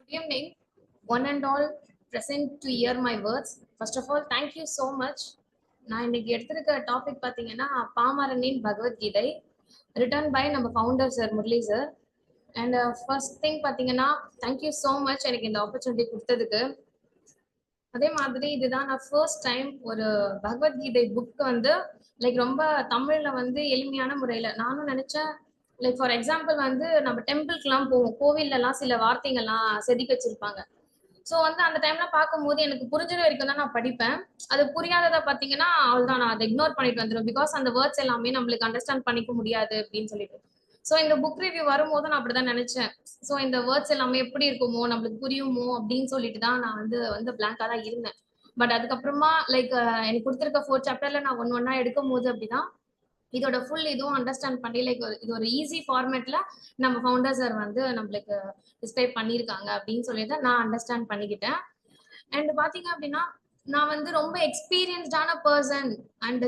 Good evening, one and all present to hear my words. First of all, thank you so much. நான் இன்னைக்கு எடுத்திருக்க topic பார்த்தீங்கன்னா பாமரனின் Bhagavad Gita written by நம்ம founder sir Murali sir. And first thing பார்த்தீங்கன்னா thank you so much எனக்கு இந்த opportunity கொடுத்ததுக்கு. அதே மாதிரி இதுதான் நான் ஃபர்ஸ்ட் டைம் ஒரு பகவத்கீதை புக் வந்து லைக் ரொம்ப தமிழ்ல வந்து எளிமையான முறையில நானும் நினைச்சேன். லைக் ஃபார் எக்ஸாம்பிள் வந்து நம்ம டெம்பிள்க்குலாம் போவோம், கோவில்லலாம் சில வார்த்தைகள்லாம் செதுக்கி வச்சிருப்பாங்க. ஸோ வந்து அந்த டைம்ல பார்க்கும்போது எனக்கு புரிஞ்சது வரைக்கும் தான் நான் படிப்பேன். அது புரியாததை பார்த்தீங்கன்னா அவ்வளோதான், நான் அதை இக்னோர் பண்ணிட்டு வந்துடும். பிகாஸ் அந்த வேர்ட்ஸ் எல்லாமே நம்மளுக்கு அண்டர்ஸ்டாண்ட் பண்ணிக்க முடியாது அப்படின்னு சொல்லிட்டு. ஸோ இந்த புக் ரிவ்யூ வரும்போது நான் அப்படிதான் நினைச்சேன். ஸோ இந்த வேர்ட்ஸ் எல்லாமே எப்படி இருக்குமோ, நம்மளுக்கு புரியுமோ அப்படின்னு சொல்லிட்டு தான் நான் வந்து பிளாங்கா தான் இருந்தேன். பட் அதுக்கப்புறமா லைக் எனக்கு கொடுத்துருக்க 4 சாப்டர்ல நான் ஒன்னா எடுக்கும் போது அப்படிதான் இதோட ஃபுல் இதுவும் அண்டர்ஸ்டாண்ட் பண்ணி லைக் இது ஒரு ஈஸி ஃபார்மேட்ல நம்ம ஃபவுண்டர் சார் வந்து நம்மளுக்கு டிஸ்கிரைப் பண்ணியிருக்காங்க அப்படின்னு சொல்லிட்டு நான் அண்டர்ஸ்டாண்ட் பண்ணிக்கிட்டேன். அண்ட் பாத்தீங்க அப்படின்னா நான் வந்து ரொம்ப எக்ஸ்பீரியன்ஸ்டான பர்சன் அண்ட்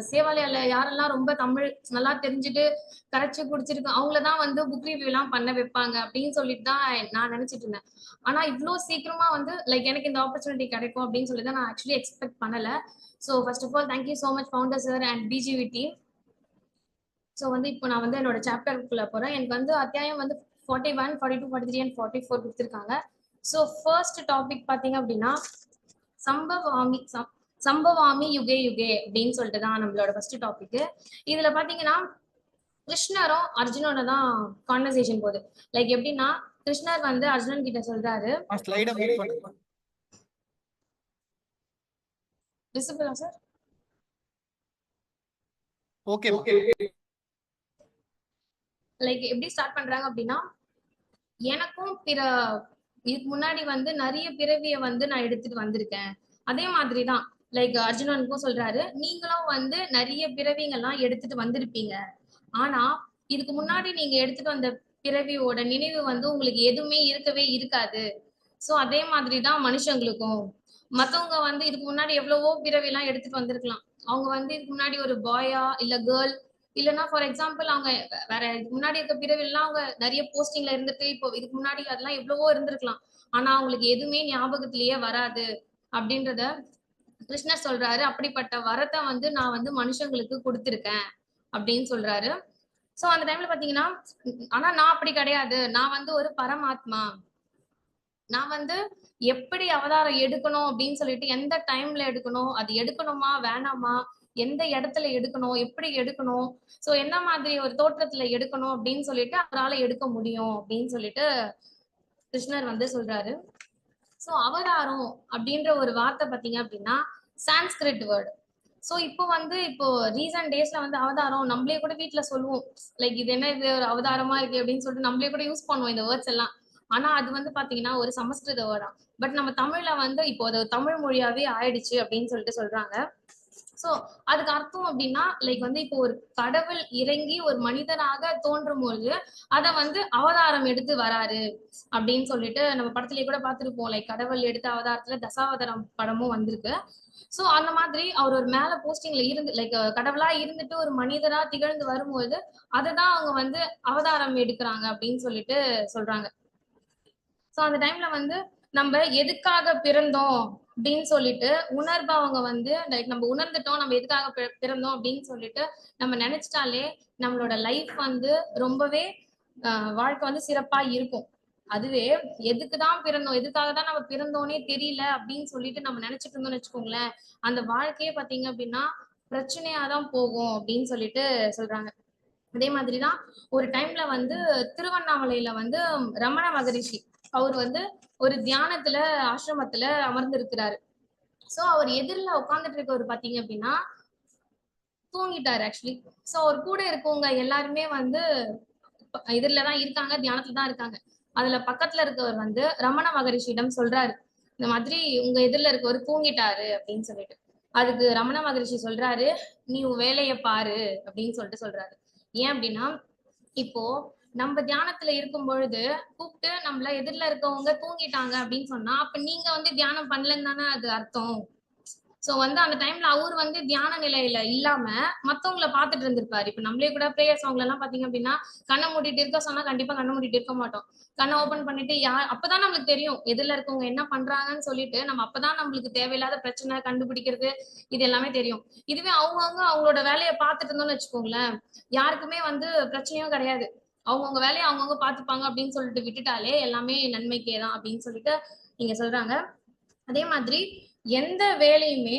சேவாலயால யாரெல்லாம் ரொம்ப தமிழ் நல்லா தெரிஞ்சுட்டு கரைச்சி குடிச்சிருக்கு அவங்களதான் வந்து புக் ரிவ்யூ எல்லாம் பண்ண வைப்பாங்க அப்படின்னு சொல்லிட்டு தான் நான் நினைச்சிட்டு இருந்தேன். ஆனா இவ்வளோ சீக்கிரமா வந்து லைக் எனக்கு இந்த ஆப்பர்ச்சுனிட்டி கிடைக்கும் அப்படின்னு சொல்லி தான் நான் ஆக்சுவலி எக்ஸ்பெக்ட் பண்ணல. So first of all thank you so much founder sir and BGV team. So வந்து இப்போ நான் வந்து என்னோட சாப்டருக்குள்ள போறேன். எனக்கு வந்து அத்தியாயம் வந்து 41, 42, 43 அண்ட் 44 கொடுத்துருக்காங்க. ஸோ ஃபர்ஸ்ட் டாபிக் பார்த்தீங்க அப்படின்னா சம்பவாமி சம்பவாமி யுகே யுகே அப்படின்னு சொல்லிட்டு தான் நம்மளோட ஃபர்ஸ்ட் டாபிக். இதுல பாத்தீங்கன்னா கிருஷ்ணரும் அர்ஜுனோட தான் கான்வர்சேஷன் போகுது. லைக் எப்படின்னா கிருஷ்ணர் வந்து அர்ஜுனன் கிட்ட சொல்றாரு, விசிபிளா சார்? Okay okay. லைக் எப்படி ஸ்டார்ட் பண்றாங்க அப்படின்னா, எனக்கும் பிற இதுக்கு முன்னாடி வந்து நிறைய பிறவிய வந்து நான் எடுத்துட்டு வந்திருக்கேன். அதே மாதிரிதான் லைக் அர்ஜுனனுக்கும் சொல்றாரு, நீங்களும் வந்து நிறைய பிறவிங்கெல்லாம் எடுத்துட்டு வந்திருப்பீங்க. ஆனா இதுக்கு முன்னாடி நீங்க எடுத்துட்டு வந்த பிறவியோட நினைவு வந்து உங்களுக்கு எதுவுமே இருக்கவே இருக்காது. சோ அதே மாதிரிதான் மனுஷங்களுக்கும். மத்தவங்க வந்து இதுக்கு முன்னாடி எவ்வளவோ பிறவி எல்லாம் எடுத்துட்டு வந்திருக்கலாம். அவங்க வந்து இதுக்கு முன்னாடி ஒரு பாயா இல்ல கேர்ள் இல்லைன்னா ஃபார் எக்ஸாம்பிள் அவங்க வேற இதுக்கு முன்னாடி இருக்க பிறவி எல்லாம் அவங்க நிறைய போஸ்டிங்ல இருந்துட்டு இப்போ இதுக்கு முன்னாடி அதெல்லாம் எவ்வளவோ இருந்திருக்கலாம். ஆனா அவங்களுக்கு எதுவுமே ஞாபகத்திலேயே வராது அப்படின்றத கிருஷ்ணர் சொல்றாரு. அப்படிப்பட்ட வரத்தை வந்து நான் வந்து மனுஷங்களுக்கு கொடுத்திருக்கேன் அப்படின்னு சொல்றாரு. சோ அந்த டைம்ல பாத்தீங்கன்னா ஆனா நான் அப்படி கிடையாது, நான் வந்து ஒரு பரமாத்மா. நான் வந்து எப்படி அவதாரம் எடுக்கணும் அப்படின்னு சொல்லிட்டு எந்த டைம்ல எடுக்கணும், அது எடுக்கணுமா வேணாமா, எந்த இடத்துல எடுக்கணும், எப்படி எடுக்கணும், சோ என்ன மாதிரி ஒரு தோற்றத்துல எடுக்கணும் அப்படின்னு சொல்லிட்டு அவரால எடுக்க முடியும் அப்படின்னு சொல்லிட்டு கிருஷ்ணர் வந்து சொல்றாரு. சோ அவதாரம் அப்படின்ற ஒரு வார்த்தை பாத்தீங்க அப்படின்னா சான்ஸ்கிரிட் வேர்டு. சோ இப்போ ரீசன்ட் டேஸ்ல வந்து அவதாரம் நம்மளே கூட வீட்டுல சொல்லுவோம். லைக் இது என்ன, இது ஒரு அவதாரமா இருக்கு அப்படின்னு சொல்லிட்டு நம்மளே கூட யூஸ் பண்ணுவோம் இந்த வேர்ட்ஸ் எல்லாம். ஆனா அது வந்து பாத்தீங்கன்னா ஒரு சமஸ்கிருத வேர்டா. பட் நம்ம தமிழ்ல வந்து இப்போ அது தமிழ் மொழியாவே ஆயிடுச்சு அப்படின்னு சொல்லிட்டு சொல்றாங்க. சோ அதுக்கு அர்த்தம் அப்படின்னா லைக் வந்து இப்போ ஒரு கடவுள் இறங்கி ஒரு மனிதனாக தோன்றும் பொழுது அத வந்து அவதாரம் எடுத்து வராரு அப்படின்னு சொல்லிட்டு நம்ம படத்திலேயே கூட பார்த்திருப்போம். லைக் கடவுள் எடுத்த அவதாரத்துல தசாவதாரம் படமும் வந்திருக்கு. சோ அந்த மாதிரி அவர் ஒரு மேல போஸ்டிங்ல இருந்து லைக் கடவுளா இருந்துட்டு ஒரு மனிதரா திகழ்ந்து வரும்போது அததான் அவங்க வந்து அவதாரம் எடுக்கிறாங்க அப்படின்னு சொல்லிட்டு சொல்றாங்க. சோ அந்த டைம்ல வந்து நம்ம எதுக்காக பிறந்தோம் அப்படின்னு சொல்லிட்டு உணர்பவங்க வந்து லைக் நம்ம உணர்ந்துட்டோம் நம்ம எதுக்காக பிறந்தோம் அப்படின்னு சொல்லிட்டு நம்ம நினைச்சிட்டாலே நம்மளோட லைஃப் வந்து ரொம்பவே வாழ்க்கை வந்து சிறப்பா இருக்கும். அதுவே எதுக்குதான் பிறந்தோம், எதுக்காக தான் நம்ம பிறந்தோன்னே தெரியல அப்படின்னு சொல்லிட்டு நம்ம நினைச்சிட்டு இருந்தோம்னு வச்சுக்கோங்களேன், அந்த வாழ்க்கையே பாத்தீங்க அப்படின்னா பிரச்சனையாதான் போகும் அப்படின்னு சொல்லிட்டு சொல்றாங்க. அதே மாதிரிதான் ஒரு டைம்ல வந்து திருவண்ணாமலையில வந்து ரமண மகரிஷி அவர் வந்து ஒரு தியானத்துல ஆசிரமத்துல அமர்ந்து இருக்கிறாரு. சோ அவர் எதிரில உட்கார்ந்துட்டு இருக்கவர் பாத்தீங்க அப்படின்னா தூங்கிட்டாரு ஆக்சுவலி. சோ அவர் கூட இருக்கவங்க எல்லாருமே வந்து எதிரிலதான் இருக்காங்க, தியானத்துல தான் இருக்காங்க. அதுல பக்கத்துல இருக்கவர் வந்து ரமண மகரிஷியிடம் சொல்றாரு, இந்த மாதிரி உங்க எதிரில இருக்கவர் தூங்கிட்டாரு அப்படின்னு சொல்லிட்டு. அதுக்கு ரமண மகரிஷி சொல்றாரு, நீ உன் வேலையை பாரு அப்படின்னு சொல்லிட்டு சொல்றாரு. ஏன் அப்படின்னா இப்போ நம்ம தியானத்துல இருக்கும் பொழுது கூப்பிட்டு நம்மள எதிரில இருக்கவங்க தூங்கிட்டாங்க அப்படின்னு சொன்னா அப்ப நீங்க வந்து தியானம் பண்ணலன்னு தானே அது அர்த்தம். சோ வந்து அந்த டைம்ல அவர் வந்து தியான நிலையில இல்லாம மத்தவங்கள பாத்துட்டு இருந்திருப்பாரு. இப்ப நம்மளே கூட பிரேயர் சாங்ல எல்லாம் பாத்தீங்க அப்படின்னா கண்ணை மூடிட்டு இருக்க சொன்னா கண்டிப்பா கண்ணை மூடிட்டு இருக்க மாட்டோம். கண்ணை ஓபன் பண்ணிட்டு அப்பதான் நம்மளுக்கு தெரியும் எதிரில இருக்கவங்க என்ன பண்றாங்கன்னு சொல்லிட்டு நம்ம அப்பதான் நம்மளுக்கு தேவையில்லாத பிரச்சனை கண்டுபிடிக்கிறது இது எல்லாமே தெரியும். இதுவே அவங்கவுங்க அவங்களோட வேலையை பார்த்துட்டு இருந்தோம்னு வச்சுக்கோங்களேன், யாருக்குமே வந்து பிரச்சனையும் கிடையாது. அவங்கவுங்க வேலையை அவங்கவுங்க பார்த்துப்பாங்க அப்படின்னு சொல்லிட்டு விட்டுட்டாலே எல்லாமே நன்மைக்கே தான் அப்படின்னு சொல்லிட்டு நீங்க சொல்றாங்க. அதே மாதிரி எந்த வேலையுமே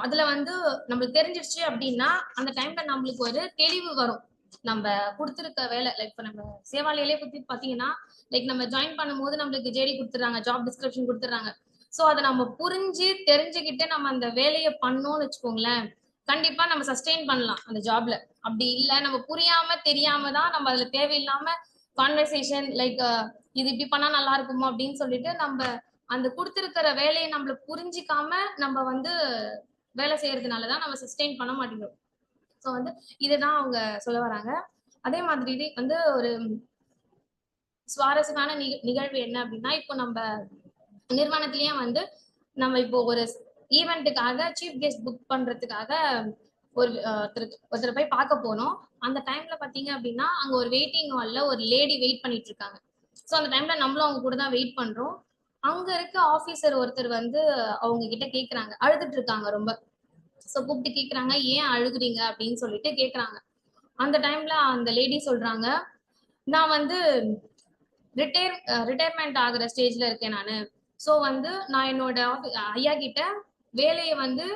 அதுல வந்து நம்மளுக்கு தெரிஞ்சிருச்சு அப்படின்னா அந்த டைம்ல நம்மளுக்கு ஒரு தெளிவு வரும். நம்ம கொடுத்துருக்க வேலை லைக் இப்ப நம்ம சேவாலயிலே பத்தி பாத்தீங்கன்னா லைக் நம்ம ஜாயின் பண்ணும்போது நம்மளுக்கு ஜேடி கொடுத்துறாங்க, ஜாப் டிஸ்கிரிப்ஷன் கொடுத்துறாங்க. சோ அதை நம்ம புரிஞ்சு தெரிஞ்சுக்கிட்டு நம்ம அந்த வேலையை பண்ணோம்னு வச்சுக்கோங்களேன், கண்டிப்பா நம்ம சஸ்டெயின் பண்ணலாம் அந்த ஜாப்ல. அப்படி இல்ல நம்ம புரியாம தெரியாம தான் நம்ம அதுல தேவையில்லாம கான்வர்சேஷன் லைக் இது இப்படி பண்ணா நல்லா இருக்குமோ அப்படின்னு சொல்லிட்டு நம்ம அந்த கொடுத்திருக்கிற வேலையை நம்மள புரிஞ்சிக்காம நம்ம வந்து வேலை செய்யறதுனாலதான் நம்ம சஸ்டெயின் பண்ண மாட்டேங்கிறோம். சோ வந்து இதுதான் அவங்க சொல்ல வராங்க. அதே மாதிரி வந்து ஒரு சுவாரஸ்யமான நிகழ்வு என்ன அப்படின்னா, இப்போ நம்ம நிறுவனத்திலேயே வந்து நம்ம இப்போ ஒரு ஈவெண்ட்டுக்காக சீஃப் கெஸ்ட் புக் பண்றதுக்காக ஒரு ஒருத்தரை போய் பார்க்க போனோம். அந்த டைம்ல பாத்தீங்க அப்படின்னா அங்க ஒரு வெயிட்டிங் ஹால்ல ஒரு லேடி வெயிட் பண்ணிட்டு இருக்காங்க. சோ அந்த டைம்ல நம்மளும் அவங்க கூட தான் வெயிட் பண்றோம். அங்க இருக்க ஆபீசர் ஒருத்தர் வந்து அவங்க கிட்ட கேக்குறாங்க, அழுதுட்டு இருக்காங்க ரொம்ப. சோ கூப்பிட்டு கேக்குறாங்க, ஏன் அழுகுறீங்க அப்படின்னு சொல்லிட்டு கேக்குறாங்க. அந்த டைம்ல அந்த லேடி சொல்றாங்க, நான் வந்து ரிட்டையர்மெண்ட் ஆகுற ஸ்டேஜ்ல இருக்கேன் நானு. சோ வந்து நான் என்னோட ஐயா கிட்ட வேலையை வந்து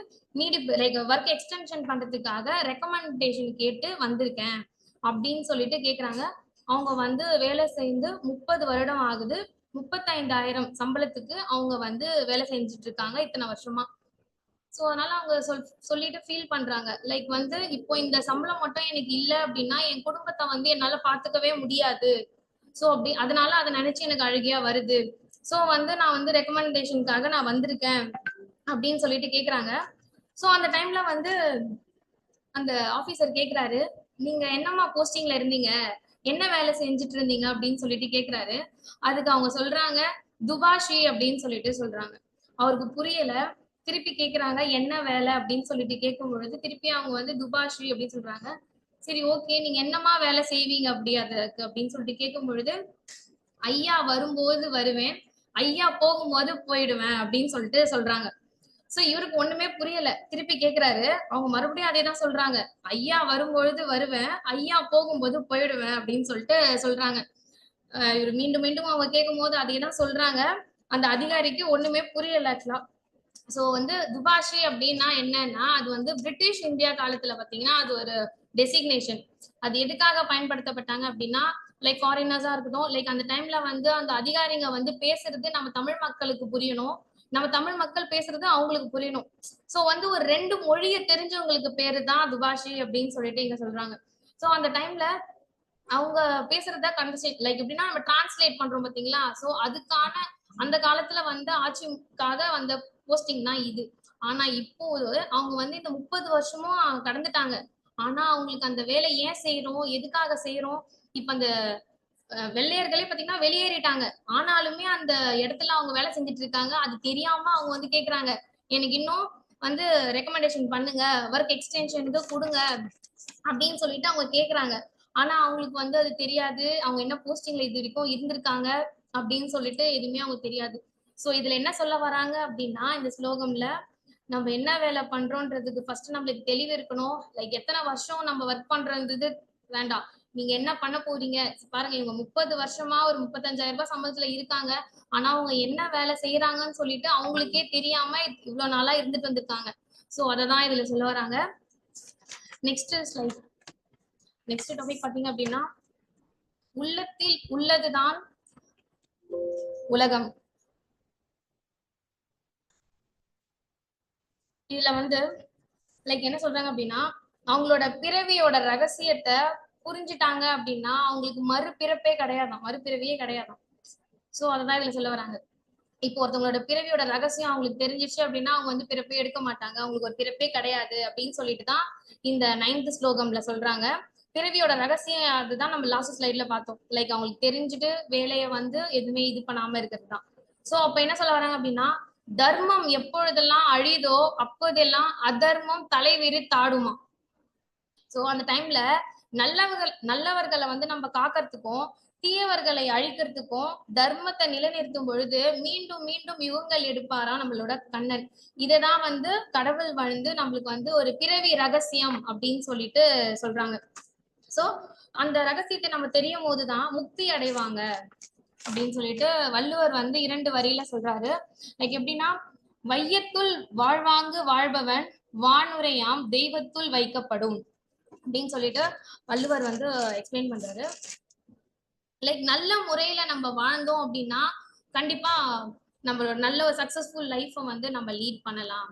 லைக் ஒர்க் எக்ஸ்டென்ஷன் பண்றதுக்காக ரெக்கமெண்டேஷன் கேட்டு வந்திருக்கேன் அப்படின்னு சொல்லிட்டு கேக்குறாங்க. அவங்க வந்து வேலை செய்து 30 வருடம் ஆகுது. 35,000 சம்பளத்துக்கு அவங்க வந்து வேலை செஞ்சுட்டு இருக்காங்க இத்தனை வருஷமா. சோ அதனால அவங்க சொல்லிட்டு ஃபீல் பண்றாங்க, லைக் வந்து இப்போ இந்த சம்பளம் மட்டும் எனக்கு இல்ல அப்படின்னா என் குடும்பத்தை வந்து என்னால பாத்துக்கவே முடியாது. சோ அப்படி அதனால அதை நினைச்சு எனக்கு அழுகையா வருது. சோ வந்து நான் வந்து ரெக்கமெண்டேஷனுக்காக நான் வந்திருக்கேன் அப்படின்னு சொல்லிட்டு கேக்குறாங்க. சோ அந்த டைம்ல வந்து அந்த ஆபீசர் கேக்குறாரு, நீங்க என்னமா போஸ்டிங்ல இருந்தீங்க, என்ன வேலை செஞ்சுட்டு இருந்தீங்க அப்படின்னு சொல்லிட்டு கேக்குறாரு. அதுக்கு அவங்க சொல்றாங்க, துபாஷி அப்படின்னு சொல்லிட்டு சொல்றாங்க. அவருக்கு புரியல. திருப்பி கேக்குறாங்க, என்ன வேலை அப்படின்னு சொல்லிட்டு கேட்கும் பொழுது திருப்பி அவங்க வந்து துபாஷி அப்படின்னு சொல்றாங்க. சரி ஓகே, நீங்க என்னமா வேலை செய்வீங்க அப்படி அதுக்கு அப்படின்னு சொல்லிட்டு கேட்கும் பொழுது, ஐயா வரும்போது வருவேன், ஐயா போகும்போது போயிடுவேன் அப்படின்னு சொல்லிட்டு சொல்றாங்க. சோ இவருக்கு ஒண்ணுமே புரியல. திருப்பி கேக்குறாரு. அவங்க மறுபடியும் அதேதான் சொல்றாங்க, ஐயா வரும்பொழுது வருவேன், ஐயா போகும்போது போயிடுவேன் அப்படின்னு சொல்லிட்டு சொல்றாங்க. இவர் மீண்டும் மீண்டும் அவங்க கேட்கும் போது அதேதான் சொல்றாங்க. அந்த அதிகாரிக்கு ஒண்ணுமே புரியல ஆக்சுவலா. சோ வந்து துபாஷி அப்படின்னா என்னன்னா, அது வந்து பிரிட்டிஷ் இந்தியா காலத்துல பாத்தீங்கன்னா அது ஒரு டெசிக்னேஷன். அது எதுக்காக பயன்படுத்தப்பட்டாங்க அப்படின்னா, லைக் ஃபாரினர்ஸா இருக்கட்டும், லைக் அந்த டைம்ல வந்து அந்த அதிகாரிங்க வந்து பேசுறது நம்ம தமிழ் மக்களுக்கு புரியணும், நம்ம தமிழ் மக்கள் பேசுறது அவங்களுக்கு புரியணும். சோ வந்து ஒரு 2 மொழியை தெரிஞ்சவங்களுக்கு பேரு தான் துபாஷி அப்படின்னு சொல்லிட்டு இங்க சொல்றாங்க. சோ அந்த டைம்ல அவங்க பேசுறத கன்வர்சேஷன் லைக் எப்படின்னா நம்ம டிரான்ஸ்லேட் பண்றோம் பாத்தீங்களா. சோ அதுக்கான அந்த காலத்துல வந்து ஆட்சிக்காக வந்த போஸ்டிங் தான் இது. ஆனா இப்போ அவங்க வந்து இந்த 30 வருஷமும் கடந்துட்டாங்க. ஆனா அவங்களுக்கு அந்த வேலை ஏன் செய்யறோம், எதுக்காக செய்யறோம், இப்ப அந்த வெள்ளையர்களே பாத்தீங்கன்னா வெளியேறிட்டாங்க. ஆனாலுமே அந்த இடத்துல அவங்க வேலை செஞ்சுட்டு இருக்காங்க. அது தெரியாம அவங்க வந்து கேக்குறாங்க, எனக்கு இன்னும் வந்து ரெக்கமெண்டேஷன் பண்ணுங்க, ஒர்க் எக்ஸ்டென்ஷனுக்கு கொடுங்க அப்படின்னு சொல்லிட்டு அவங்க கேக்குறாங்க. ஆனா அவங்களுக்கு வந்து அது தெரியாது, அவங்க என்ன போஸ்டிங்ல இது வரைக்கும் இருந்திருக்காங்க அப்படின்னு சொல்லிட்டு எதுவுமே அவங்க தெரியாது. சோ இதுல என்ன சொல்ல வராங்க அப்படின்னா இந்த ஸ்லோகம்ல, நம்ம என்ன வேலை பண்றோம்ன்றதுக்கு ஃபர்ஸ்ட் நம்மளுக்கு தெளிவு இருக்கணும். லைக் எத்தனை வருஷம் நம்ம ஒர்க் பண்றது வேண்டாம், நீங்க என்ன பண்ண போறீங்க பாருங்க. இவங்க 30 வருஷமா ஒரு 35,000 ரூபாய் சம்பளத்துல இருக்காங்க. ஆனா அவங்க என்ன வேலை செய்யறாங்கன்னு சொல்லிட்டு அவங்களுக்கே தெரியாம இவ்வளவு நாளா இருந்துட்டு வந்திருக்காங்க. சோ அததான் இதுல சொல்ல வராங்க. Next slide. நெக்ஸ்ட் டாபிக் பாத்தீங்க அப்படின்னா, உள்ளத்தில் உள்ளதுதான் உலகம். இதுல வந்து லைக் என்ன சொல்றாங்க அப்படின்னா, அவங்களோட பிறவியோட ரகசியத்தை புரிஞ்சுட்டாங்க அப்படின்னா அவங்களுக்கு மறுபிறப்பே கிடையாதாம், மறுபிறவியே கிடையாதாம். சோ அததான் இதுல சொல்ல வராங்க. இப்போ ஒருத்தவங்களோட பிறவியோட ரகசியம் அவங்களுக்கு தெரிஞ்சிச்சு அப்படின்னா அவங்க வந்து பிறப்பே எடுக்க மாட்டாங்க, அவங்களுக்கு ஒரு பிறப்பே கிடையாது அப்படின்னு சொல்லிட்டு தான் இந்த 9th ஸ்லோகம்ல சொல்றாங்க. பிறவியோட ரகசியம் அதுதான் நம்ம லாஸ்ட் ஸ்லைட்ல பார்த்தோம். லைக் அவங்களுக்கு தெரிஞ்சுட்டு வேலையை வந்து எதுவுமே இது பண்ணாம இருக்கிறது தான். சோ அப்ப என்ன சொல்ல வராங்க அப்படின்னா, தர்மம் எப்பொழுதெல்லாம் அழிதோ அப்போதெல்லாம் அதர்மம் தலைவிரித்தாடுமா. சோ அந்த டைம்ல நல்லவர்களை வந்து நம்ம காக்கிறதுக்கும் தீயவர்களை அழிக்கிறதுக்கும் தர்மத்தை நிலைநிறுத்தும் பொழுது மீண்டும் மீண்டும் யுகங்கள் எடுப்பாரா நம்மளோட கண்ணன். இததான் வந்து கடவுள் வந்து நம்மளுக்கு வந்து ஒரு பிறவி ரகசியம் அப்படின்னு சொல்லிட்டு சொல்றாங்க. சோ அந்த ரகசியத்தை நம்ம தெரியும் போதுதான் முக்தி அடைவாங்க அப்படின்னு சொல்லிட்டு வள்ளுவர் வந்து 2 வரியில சொல்றாரு. லைக் எப்படின்னா, வையத்துள் வாழ்வாங்கு வாழ்பவன் வானுரையாம் தெய்வத்துள் வைக்கப்படும் அப்படின்னு சொல்லிட்டு வள்ளுவர் வந்து எக்ஸ்பிளைன் பண்றாரு. லைக் நல்ல முறையில நம்ம வாழ்ந்தோம் அப்படின்னா கண்டிப்பா நம்மளோட நல்ல ஒரு சக்சஸ்ஃபுல் லைஃப வந்து நம்ம லீட் பண்ணலாம்.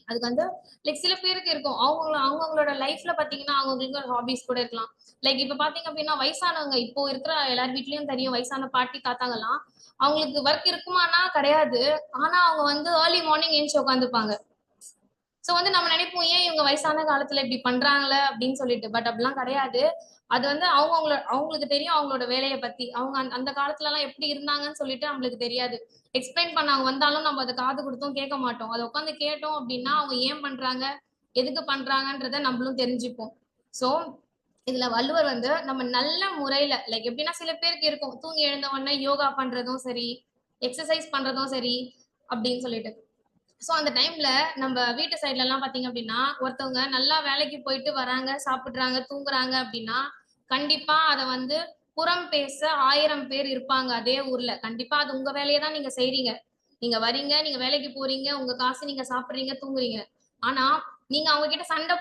அதுக்கு வந்து லைக் சில பேருக்கு இருக்கும் அவங்களோட லைஃப்ல பாத்தீங்கன்னா அவங்களுக்கு ஒரு ஹாபிஸ் கூட இருக்கலாம். லைக் இப்ப பாத்தீங்க அப்படின்னா வயசானவங்க இப்போ இருக்கிற எல்லார் வீட்லயும் தெரியும், வயசான பாட்டி தாத்தாங்கலாம் அவங்களுக்கு ஒர்க் இருக்குமானா கிடையாது. ஆனா அவங்க வந்து ஏர்லி மார்னிங் எழுந்து உட்காந்துப்பாங்க. சோ வந்து நம்ம நினைப்போம் ஏன் இவங்க வயசான காலத்துல இப்படி பண்றாங்களே அப்படின்னு சொல்லிட்டு. பட் அப்படிலாம் கிடையாது. அது வந்து அவங்களுக்கு தெரியும் அவங்களோட வேலையை பத்தி. அவங்க அந்த காலத்துல எல்லாம் எப்படி இருந்தாங்கன்னு சொல்லிட்டு நம்மளுக்கு தெரியாது. எக்ஸ்பிளைன் பண்ண அவங்க வந்தாலும் நம்ம அதை காது கொடுத்தும் கேட்க மாட்டோம். அதை உட்காந்து கேட்டோம் அப்படின்னா அவங்க ஏன் பண்றாங்க எதுக்கு பண்றாங்கன்றத நம்மளும் தெரிஞ்சுப்போம். சோ இதுல வள்ளுவர் வந்து நம்ம நல்ல முறையில லைக் எப்படின்னா சில பேருக்கு இருக்கும் தூங்கி எழுந்த உடனே யோகா பண்றதும் சரி, எக்ஸசைஸ் பண்றதும் சரி அப்படின்னு சொல்லிட்டு. சோ அந்த டைம்ல நம்ம வீட்டு சைட்ல எல்லாம் பாத்தீங்க அப்படின்னா ஒருத்தவங்க நல்லா வேலைக்கு போயிட்டு வராங்க, சாப்பிடுறாங்க, தூங்குறாங்க அப்படின்னா கண்டிப்பா அதை வந்து புறம் பேச 1000 பேர் இருப்பாங்க அதே ஊர்ல. கண்டிப்பா அது உங்க வேலையை தான் நீங்க செய்றீங்க. நீங்க வரீங்க, நீங்க வேலைக்கு போறீங்க, உங்க காசு நீங்க சாப்பிடுறீங்க, தூங்குறீங்க. ஆனா நீங்க அவங்க கிட்ட சண்டை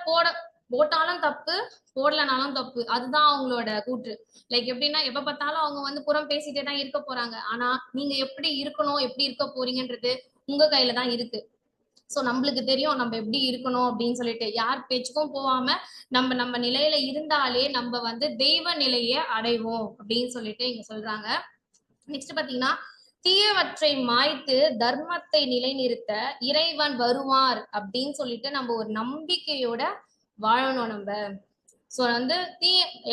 போட்டாலும் தப்பு, போடலனாலும் தப்பு. அதுதான் அவங்களோட கூற்று. லைக் எப்படின்னா எப்ப பார்த்தாலும் அவங்க வந்து புறம் பேசிட்டே தான் இருக்க போறாங்க. ஆனா நீங்க எப்படி இருக்கணும், எப்படி இருக்க போறீங்கன்றது உங்க கையில தான் இருக்கு. சோ நம்மளுக்கு தெரியும் நம்ம எப்படி இருக்கணும் அப்படின்னு சொல்லிட்டு. யார் பேச்சுக்கும் போகாம நம்ம நம்ம நிலையில இருந்தாலே நம்ம வந்து தெய்வ நிலையை அடைவோம் அப்படின்னு சொல்லிட்டு இங்க சொல்றாங்க. நெக்ஸ்ட் பாத்தீங்கன்னா, தீயவற்றை மாய்த்து தர்மத்தை நிலைநிறுத்த இறைவன் வருவார் அப்படின்னு சொல்லிட்டு நம்ம ஒரு நம்பிக்கையோட வாழணும் நம்ம. சோ வந்து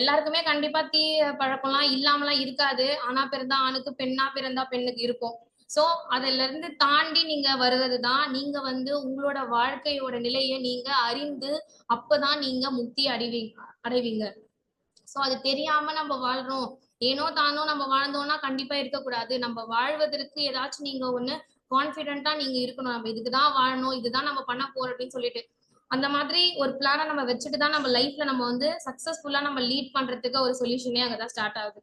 எல்லாருக்குமே கண்டிப்பா தீய பழக்கம்லாம் இல்லாமலாம் இருக்காது. ஆணா பிறந்தா ஆணுக்கு, பெண்ணா பிறந்தா பெண்ணுக்கு இருக்கும். சோ அதுல இருந்து தாண்டி நீங்க வருவதுதான் நீங்க வந்து உங்களோட வாழ்க்கையோட நிலையை நீங்க அறிந்து அப்பதான் நீங்க முக்தி அடைவீங்க. சோ அது தெரியாம நம்ம வாழ்றோம், ஏனோ தானோ நம்ம வாழ்ந்தோம்னா கண்டிப்பா இருக்கக்கூடாது. நம்ம வாழ்வதற்கு ஏதாச்சும் நீங்க ஒண்ணு கான்பிடென்டா நீங்க இருக்கணும். நம்ம இதுக்குதான் வாழணும், இதுதான் நம்ம பண்ண போறோம் அப்படின்னு சொல்லிட்டு அந்த மாதிரி ஒரு பிளான நம்ம வச்சுட்டு தான் நம்ம லைஃப்ல நம்ம வந்து சக்சஸ்ஃபுல்லா நம்ம லீட் பண்றதுக்கு ஒரு சொல்யூஷனே அங்கதான் ஸ்டார்ட் ஆகுது.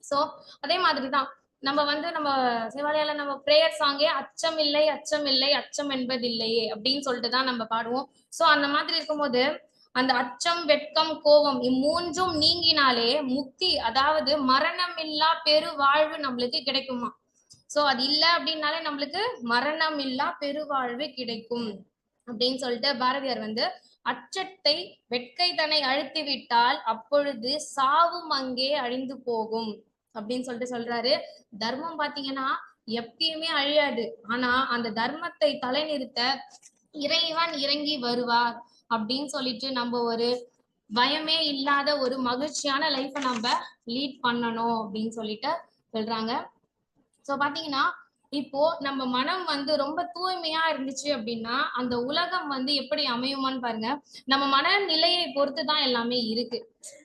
சோ அதே மாதிரிதான் நம்ம வந்து நம்ம சிவாலயால நம்ம பிரேயர் சாங்கே அச்சம் இல்லை அச்சம் இல்லை அச்சம் என்பதில்லையே அப்படின்னு சொல்லிட்டு தான் நம்ம பாடுவோம். சோ அந்த மாதிரி இருக்கும்போது அந்த அச்சம், வெட்கம், கோபம் இம்மூன்றும் நீங்கினாலே முக்தி, அதாவது மரணம் இல்லா பெரு வாழ்வு நம்மளுக்கு கிடைக்குமா. சோ அது இல்ல அப்படின்னாலே நம்மளுக்கு மரணம் இல்லா பெருவாழ்வு கிடைக்கும் அப்படின்னு சொல்லிட்டு பாரதியார் வந்து அச்சத்தை வெட்கை தன்னை அழுத்தி விட்டால் அப்பொழுது சாவும் அங்கே அழிந்து போகும் அப்படின்னு சொல்லிட்டு சொல்றாரு. தர்மம் பாத்தீங்கன்னா எப்பயுமே அழியாது. ஆனா அந்த தர்மத்தை தலைநிறுத்த இறைவன் இறங்கி வருவார் அப்படின்னு சொல்லிட்டு நம்ம ஒரு பயமே இல்லாத ஒரு மகிழ்ச்சியான லைஃப நம்ம லீட் பண்ணணும் அப்படின்னு சொல்லிட்டு சொல்றாங்க. சோ பாத்தீங்கன்னா இப்போ நம்ம மனம் வந்து ரொம்ப தூய்மையா இருந்துச்சு அப்படின்னா அந்த உலகம் வந்து எப்படி அமையுமான்னு பாருங்க. நம்ம மனநிலையை பொறுத்துதான் எல்லாமே இருக்கு.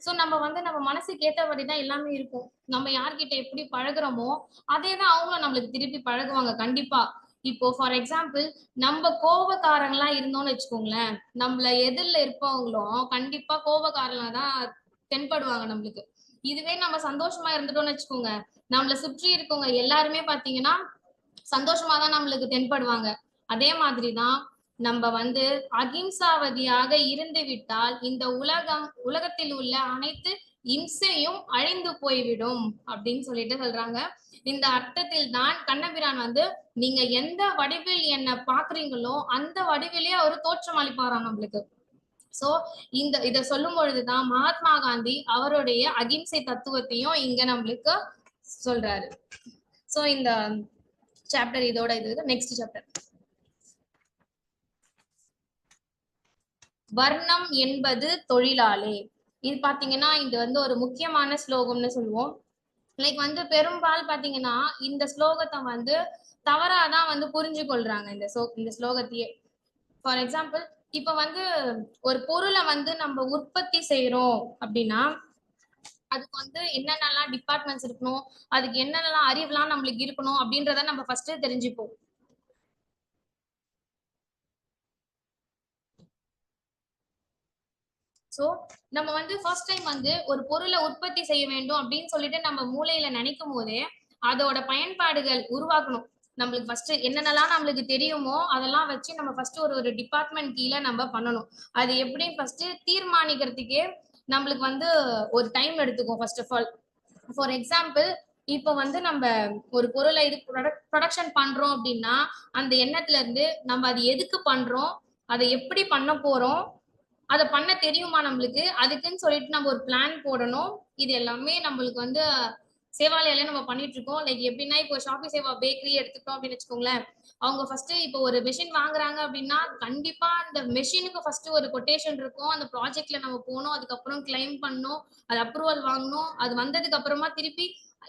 சோ நம்ம வந்து நம்ம மனசுக்கு ஏற்றபடிதான் எல்லாமே இருக்கும். நம்ம யார்கிட்ட எப்படி பழகுறோமோ அதேதான் அவங்களும் நம்மளுக்கு திருப்பி பழகுவாங்க கண்டிப்பா. இப்போ ஃபார் எக்ஸாம்பிள் நம்ம கோபக்காரங்களா இருந்தோம்னு வச்சுக்கோங்களேன், நம்மள எதிரில இருப்பவங்களும் கண்டிப்பா கோபக்காரங்களா தான் தென்படுவாங்க நம்மளுக்கு. இதுவே நம்ம சந்தோஷமா இருந்துட்டோம்னு வச்சுக்கோங்க, நம்மள சுற்றி இருக்கவங்க எல்லாருமே பாத்தீங்கன்னா சந்தோஷமா தான் நம்மளுக்கு தென்படுவாங்க. அதே மாதிரிதான் நம்ம வந்து அகிம்சாவதியாக இருந்து விட்டால் இந்த உலகத்தில் உள்ள அனைத்து இம்சையும் அழிந்து போய்விடும் அப்படின்னு சொல்லிட்டு சொல்றாங்க. இந்த அர்த்தத்தில் தான் கண்ணபிரான் வந்து நீங்க எந்த வடிவில் என்ன பாக்குறீங்களோ அந்த வடிவிலே அவர் தோற்றம் அளிப்பாராம் நம்மளுக்கு. சோ இத சொல்லும் பொழுதுதான் மகாத்மா காந்தி அவருடைய அகிம்சை தத்துவத்தையும் இங்க நம்மளுக்கு சொல்றாரு. சோ இந்த சாப்டர் இதோட இது நெக்ஸ்ட் சாப்டர் வர்ணம் என்பது தொழிலாளே. இது பாத்தீங்கன்னா இது வந்து ஒரு முக்கியமான ஸ்லோகம்னு சொல்லுவோம். லைக் வந்து பெரும்பால் பாத்தீங்கன்னா இந்த ஸ்லோகத்தை வந்து தவறாதான் வந்து புரிஞ்சு கொள்றாங்க இந்த ஸ்லோகத்தையே. ஃபார் எக்ஸாம்பிள், இப்ப வந்து ஒரு பொருளை வந்து நம்ம உற்பத்தி செய்யறோம் அப்படின்னா அதுக்கு வந்து என்னென்னலாம் டிபார்ட்மெண்ட்ஸ் இருக்கணும், அதுக்கு என்னென்னலாம் அறிவுலாம் நம்மளுக்கு இருக்கணும் அப்படின்றத நம்ம ஃபர்ஸ்ட் தெரிஞ்சுப்போம். சோ நம்ம வந்து ஃபர்ஸ்ட் டைம் வந்து ஒரு பொருளை உற்பத்தி செய்ய வேண்டும் அப்படின்னு சொல்லிட்டு நம்ம மூளையில நினைக்கும் போதே அதோட பயன்பாடுகள் உருவாக்கணும். நம்மளுக்கு ஃபர்ஸ்ட் என்னென்னலாம் நம்மளுக்கு தெரியுமோ அதெல்லாம் வச்சு நம்ம ஃபர்ஸ்ட் ஒரு ஒரு டிபார்ட்மெண்ட் கீழே நம்ம பண்ணணும். அது எப்படி ஃபர்ஸ்ட் தீர்மானிக்கிறதுக்கே நம்மளுக்கு வந்து ஒரு டைம் எடுத்துக்கும் first of all. For example, இப்போ வந்து நம்ம ஒரு பொருளை இது ப்ரொடக்ஷன் பண்றோம் அப்படின்னா அந்த எண்ணத்துல இருந்து நம்ம அது எதுக்கு பண்றோம், அதை எப்படி பண்ண போறோம், அதை பண்ண தெரியுமா நம்மளுக்கு, அதுக்குன்னு சொல்லிட்டு நம்ம ஒரு பிளான் போடணும். இது எல்லாமே நம்மளுக்கு வந்து சேவாலயால நம்ம பண்ணிட்டு இருக்கோம். லைக் எப்படின்னா இப்போ ஷாப்பி சேவா பேக்கரி எடுத்துட்டோம் அப்படின்னு வச்சுக்கோங்களேன். அவங்க ஃபர்ஸ்ட் இப்போ ஒரு மெஷின் வாங்குறாங்க அப்படின்னா கண்டிப்பா அந்த மெஷினுக்கு ஃபர்ஸ்ட் ஒரு கொட்டேஷன் இருக்கும். அந்த ப்ராஜெக்ட்ல நம்ம போகணும், அதுக்கப்புறம் கிளைம் பண்ணணும், அது அப்ரூவல் வாங்கணும். அது வந்ததுக்கு அப்புறமா திருப்பி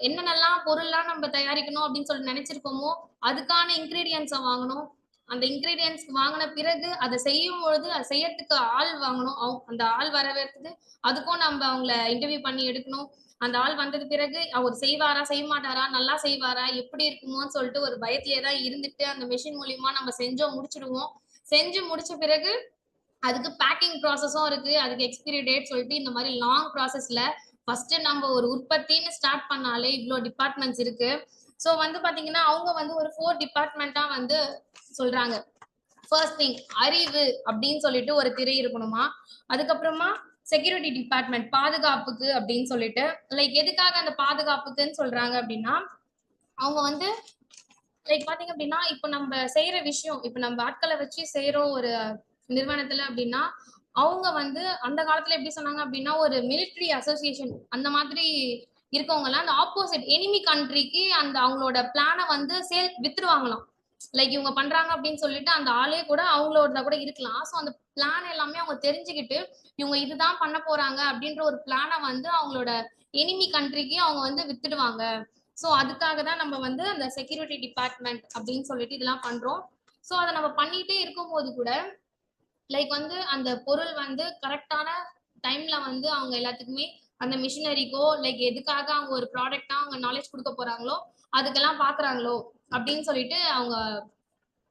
என்னென்னலாம் பொருள்லாம் நம்ம தயாரிக்கணும் அப்படின்னு சொல்லி நினைச்சிருக்கோமோ அதுக்கான இன்கிரீடியன்ஸை வாங்கணும். அந்த இன்கிரீடியன்ஸ் வாங்கின பிறகு அதை செய்யும் பொழுது அதை செய்யறதுக்கு ஆள் வாங்கணும். அந்த ஆள் வரவேற்றது அதுக்கும் நம்ம அவங்கள இன்டர்வியூ பண்ணி எடுக்கணும். அந்த ஆள் வந்தது பிறகு அவர் செய்வாரா செய்ய மாட்டாரா, நல்லா செய்வாரா, எப்படி இருக்குமோன்னு சொல்லிட்டு ஒரு பயத்திலேயே தான் இருந்துட்டு அந்த மெஷின் மூலியமா நம்ம செஞ்சோம் முடிச்சிடுவோம். செஞ்சு முடிச்ச பிறகு அதுக்கு பேக்கிங் ப்ராசஸும் இருக்கு, அதுக்கு எக்ஸ்பிரி டேட் சொல்லிட்டு இந்த மாதிரி லாங் ப்ராசஸ்ல ஃபர்ஸ்ட் நம்ம ஒரு உற்பத்தின்னு ஸ்டார்ட் பண்ணாலே இவ்வளோ டிபார்ட்மெண்ட்ஸ் இருக்கு. ஸோ வந்து பாத்தீங்கன்னா அவங்க வந்து ஒரு 4 டிபார்ட்மெண்ட்டா வந்து சொல்றாங்க. ஃபர்ஸ்ட் திங் அறிவு அப்படின்னு சொல்லிட்டு ஒரு திரை இருக்கணுமா. அதுக்கப்புறமா செக்யூரிட்டி டிபார்ட்மெண்ட் பாதுகாப்புக்கு அப்படின்னு சொல்லிட்டு, லைக் எதுக்காக அந்த பாதுகாப்புக்குன்னு சொல்றாங்க அப்படின்னா அவங்க வந்து லைக் பாத்தீங்க அப்படின்னா இப்ப நம்ம செய்யற விஷயம், இப்ப நம்ம ஆட்களை வச்சு செய்யறோம் ஒரு நிறுவனத்துல அப்படின்னா அவங்க வந்து அந்த காலத்துல எப்படி சொன்னாங்க அப்படின்னா ஒரு மிலிட்ரி அசோசியேஷன் அந்த மாதிரி இருக்கவங்க எல்லாம் அந்த ஆப்போசிட் எனிமி கண்ட்ரிக்கு அந்த அவங்களோட பிளானை வந்து வித்துருவாங்களாம். லைக் இவங்க பண்றாங்க அப்படின்னு சொல்லிட்டு அந்த ஆளே கூட அவங்களோட கூட இருக்கலாம். ஸோ அந்த பிளான் எல்லாமே அவங்க தெரிஞ்சுக்கிட்டு இவங்க இதுதான் பண்ண போறாங்க அப்படின்ற ஒரு பிளானை வந்து அவங்களோட எனிமி கண்ட்ரிக்கு அவங்க வந்து வித்துடுவாங்க. ஸோ அதுக்காக தான் நம்ம வந்து அந்த செக்யூரிட்டி டிபார்ட்மெண்ட் அப்படின்னு சொல்லிட்டு இதெல்லாம் பண்றோம். ஸோ அதை நம்ம பண்ணிட்டே இருக்கும்போது கூட லைக் வந்து அந்த பொருள் வந்து கரெக்டான டைம்ல வந்து அவங்க எல்லாத்துக்குமே அந்த மிஷினரிக்கோ லைக் எதுக்காக அவங்க ஒரு ப்ராடக்டா அவங்க நாலேஜ் கொடுக்க போறாங்களோ அதுக்கெல்லாம் பாக்குறாங்களோ அப்படின்னு சொல்லிட்டு அவங்க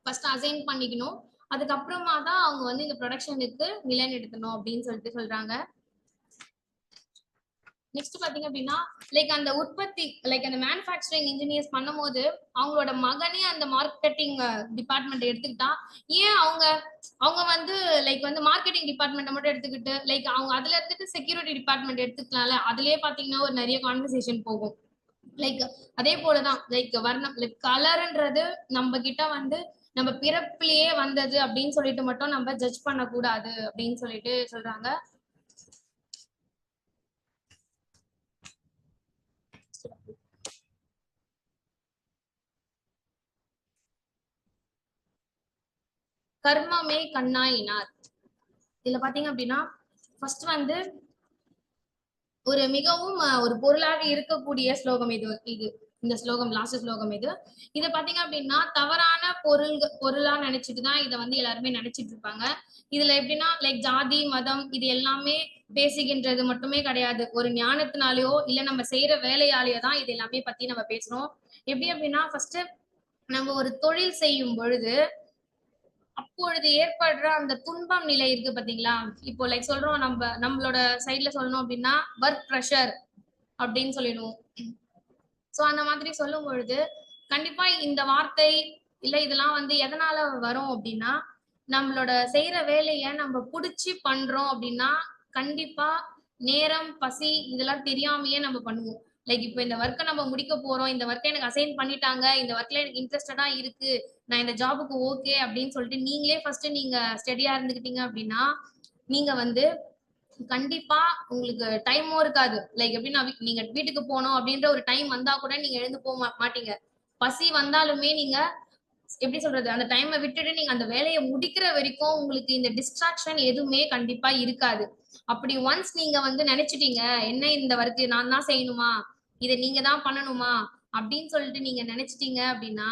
ஃபர்ஸ்ட் அசைன் பண்ணிக்கணும். அதுக்கப்புறமா தான் அவங்க வந்து இந்த ப்ரொடக்ஷனுக்கு நிலைநிறுத்தணும் அப்படின்னு சொல்லிட்டு சொல்றாங்க. நெக்ஸ்ட் பாத்தீங்க அப்படின்னா லைக் அந்த உற்பத்தி லைக் அந்த மேனுஃபேக்சரிங் இன்ஜினியர்ஸ் பண்ணும்போது அவங்களோட மகனே அந்த மார்க்கெட்டிங் டிபார்ட்மெண்ட் எடுத்துக்கிட்டா ஏன் அவங்க அவங்க வந்து லைக் வந்து மார்க்கெட்டிங் டிபார்ட்மெண்ட் மட்டும் எடுத்துக்கிட்டு லைக் அவங்க அதுல இருந்துட்டு செக்யூரிட்டி டிபார்ட்மெண்ட் எடுத்துக்கலாம்ல. அதுலயே பாத்தீங்கன்னா ஒரு நிறைய கான்வர்சேஷன் போகும். லைக் அதே போலதான் லைக் வர்ணம் லைக் கலர்ன்றது நம்ம கிட்ட வந்து நம்ம பிறப்பிலேயே வந்தது அப்படின்னு சொல்லிட்டு மட்டும் நம்ம ஜட்ஜ் பண்ணக்கூடாது அப்படின்னு சொல்லிட்டு சொல்றாங்க. கர்மமே கண்ணாயினார். இதுல பாத்தீங்க அப்படின்னா ஃபர்ஸ்ட் வந்து ஒரு மிகவும் ஒரு பொருளாக இருக்கக்கூடிய ஸ்லோகம் இது இந்த ஸ்லோகம் லாஸ்ட் ஸ்லோகம் இதை பாத்தீங்க அப்படின்னா தவறான பொருளா நினைச்சிட்டுதான் இதை வந்து எல்லாருமே நினைச்சிட்டு இருப்பாங்க. இதுல எப்படின்னா லைக் ஜாதி மதம் இது எல்லாமே பேசுகின்றது மட்டுமே கிடையாது. ஒரு ஞானத்தினாலேயோ இல்ல நம்ம செய்யற வேலையாலேயோ தான் இது எல்லாமே பத்தி நம்ம பேசுறோம். எப்படி அப்படின்னா ஃபர்ஸ்ட் நம்ம ஒரு தொழில் செய்யும் பொழுது அப்பொழுது ஏற்படுற அந்த துன்பம் நிலை இருக்கு பாத்தீங்களா. இப்போ லைக் சொல்றோம் நம்மளோட சைட்ல சொல்லணும் அப்படின்னா ஒர்க் ப்ரெஷர் அப்படின்னு சொல்லிடுவோம். சோ அந்த மாதிரி சொல்லும் பொழுது கண்டிப்பா இந்த வார்த்தை இல்ல இதெல்லாம் வந்து எதனால வரும் அப்படின்னா நம்மளோட செய்யற வேலைய நம்ம புடிச்சு பண்றோம் அப்படின்னா கண்டிப்பா நேரம் பசி இதெல்லாம் தெரியாமையே நம்ம பண்ணுவோம். லைக் இப்போ இந்த ஒர்க்கை நம்ம முடிக்க போறோம், இந்த ஒர்க்கை எனக்கு அசைன் பண்ணிட்டாங்க, இந்த ஒர்க்ல எனக்கு இன்ட்ரெஸ்டடா இருக்கு, நான் இந்த ஜாபுக்கு ஓகே அப்படின்னு சொல்லிட்டு நீங்களே ஃபர்ஸ்ட் நீங்க ஸ்டெடியா இருந்துக்கிட்டீங்க அப்படின்னா நீங்க வந்து கண்டிப்பா உங்களுக்கு டைமும் இருக்காது. லைக் எப்படின்னா நீங்க வீட்டுக்கு போகணும் அப்படின்ற ஒரு டைம் வந்தா கூட நீங்க எழுந்து போக மாட்டீங்க. பசி வந்தாலுமே நீங்க எப்படி சொல்றது அந்த டைமை விட்டுட்டு நீங்க அந்த வேலையை முடிக்கிற வரைக்கும் உங்களுக்கு இந்த டிஸ்ட்ராக்ஷன் எதுவுமே கண்டிப்பா இருக்காது. அப்படி ஒன்ஸ் நீங்க வந்து நினைச்சிட்டீங்க என்ன இந்த ஒர்க் நான் தான் செய்யணுமா, இதை நீங்க தான் பண்ணணுமா அப்படின்னு சொல்லிட்டு நீங்க நினைச்சிட்டீங்க அப்படின்னா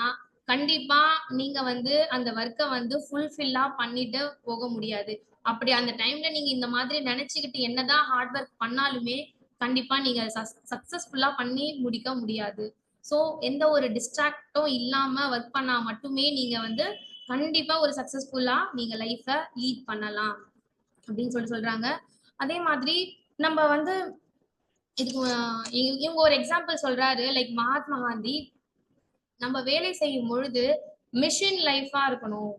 கண்டிப்பா நீங்க வந்து அந்த ஒர்க்கை வந்து ஃபுல்ஃபில்லா பண்ணிட்டு போக முடியாது. அப்படி அந்த டைம்ல நீங்க இந்த மாதிரி நினைச்சுக்கிட்டு என்னதான் ஹார்ட் ஒர்க் பண்ணாலுமே கண்டிப்பா நீங்க சக்சஸ்ஃபுல்லா பண்ணி முடிக்க முடியாது. ஸோ எந்த ஒரு டிஸ்ட்ராக்டும் இல்லாம ஒர்க் பண்ணா மட்டுமே நீங்க வந்து கண்டிப்பா ஒரு சக்சஸ்ஃபுல்லா நீங்க லைஃப லீட் பண்ணலாம் அப்படின்னு சொல்றாங்க. அதே மாதிரி நம்ம வந்து இதுக்கு இவங்க ஒரு எக்ஸாம்பிள் சொல்றாரு. லைக் மகாத்மா காந்தி நம்ம வேலை செய்யும் பொழுது மிஷின் லைஃபா இருக்கணும்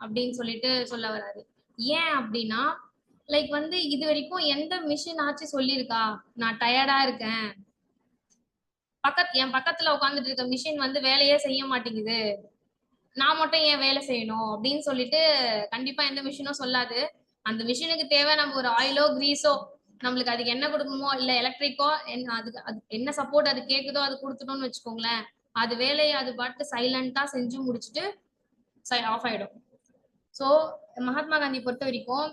அப்படின்னு சொல்லிட்டு சொல்ல வராரு. ஏன் அப்படின்னா லைக் வந்து இது வரைக்கும் எந்த மிஷின் ஆச்சு சொல்லியிருக்கா நான் டயர்டா இருக்கேன், என் பக்கத்துல உட்காந்துட்டு இருக்க மிஷின் வந்து வேலையே செய்ய மாட்டேங்குது, நான் மட்டும் ஏன் வேலை செய்யணும் அப்படின்னு சொல்லிட்டு கண்டிப்பா எந்த மிஷினும் சொல்லாது. அந்த மிஷினுக்கு தேவை நம்ம ஒரு ஆயிலோ கிரீஸோ, நம்மளுக்கு அதுக்கு என்ன கொடுக்கணுமோ இல்ல எலக்ட்ரிக்கோ அதுக்கு அது என்ன சப்போர்ட் அது கேக்குதோ அது கொடுத்துட்டோம்னு வச்சுக்கோங்களேன், அது வேலையை அது பாட்டு சைலண்டா செஞ்சு முடிச்சுட்டு ஆஃப் ஆயிடும். ஸோ மகாத்மா காந்தி பொறுத்த வரைக்கும்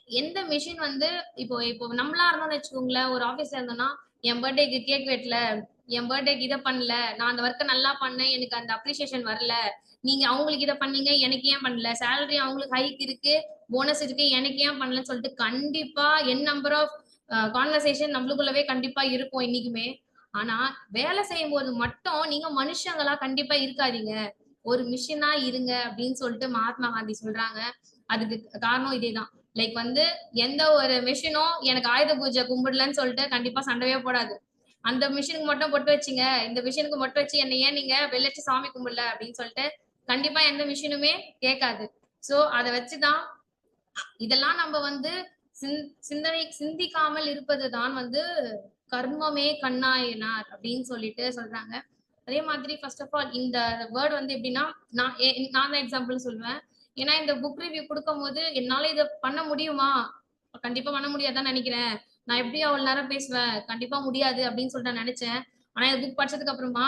எந்த மிஷின் வந்து இப்போ இப்போ நம்மளா இருந்தோம்னு வச்சுக்கோங்களேன், ஒரு ஆபீஸ்ல இருந்தோம்னா என் பர்த்டேக்கு கேக் வெட்டல, என் பர்த்டேக்கு இதை பண்ணல, நான் அந்த ஒர்க்கை நல்லா பண்ணேன் எனக்கு அந்த அப்ரிசியேஷன் வரல, நீங்க அவங்களுக்கு இதை பண்ணீங்க எனக்கு ஏன் பண்ணல, சேலரி அவங்களுக்கு ஹைக் இருக்கு போனஸ் இருக்கு எனக்கு ஏன் பண்ணலன்னு சொல்லிட்டு கண்டிப்பா என் நம்பர் ஆஃப் கான்வர்சேஷன் நம்மளுக்குள்ளவே கண்டிப்பா இருக்கும் இன்னைக்குமே. ஆனா வேலை செய்யும் போது மட்டும் நீங்க மனுஷங்களா கண்டிப்பா இருக்காதீங்க, ஒரு மிஷினா இருங்க அப்படின்னு சொல்லிட்டு மகாத்மா காந்தி சொல்றாங்க. அதுக்கு காரணம் இதேதான். லைக் வந்து எந்த ஒரு மிஷினும் எனக்கு ஆயுத பூஜை கும்பிடலன்னு சொல்லிட்டு கண்டிப்பா சண்டையே போடாது. அந்த மிஷினுக்கு மட்டும் பொட்டு வச்சுங்க, இந்த மிஷினுக்கு மட்டும் வச்சு என்ன ஏன் நீங்க வெள்ளச்சு சாமி கும்பிடல அப்படின்னு சொல்லிட்டு கண்டிப்பா எந்த மிஷினுமே கேட்காது. சோ அதை வச்சுதான் இதெல்லாம் நம்ம வந்து சிந்திக்காமல் இருப்பதுதான் வந்து கர்மமே கண்ணாயினார் அப்படின்னு சொல்லிட்டு சொல்றாங்க. அதே மாதிரி ஃபர்ஸ்ட் ஆஃப் ஆல் இந்த வேர்ட் வந்து எப்படின்னா நான் தான் எக்ஸாம்பிள் சொல்லுவேன். ஏன்னா இந்த புக் ரிவ்யூ கொடுக்கும் போது என்னால இதை பண்ண முடியுமா, கண்டிப்பா பண்ண முடியாதுதான் நினைக்கிறேன், நான் எப்படி அவ்வளவு நேரம் பேசுவேன், கண்டிப்பா முடியாது அப்படின்னு சொல்லிட்டு நான் நினைச்சேன். ஆனா இந்த புக் படிச்சதுக்கு அப்புறமா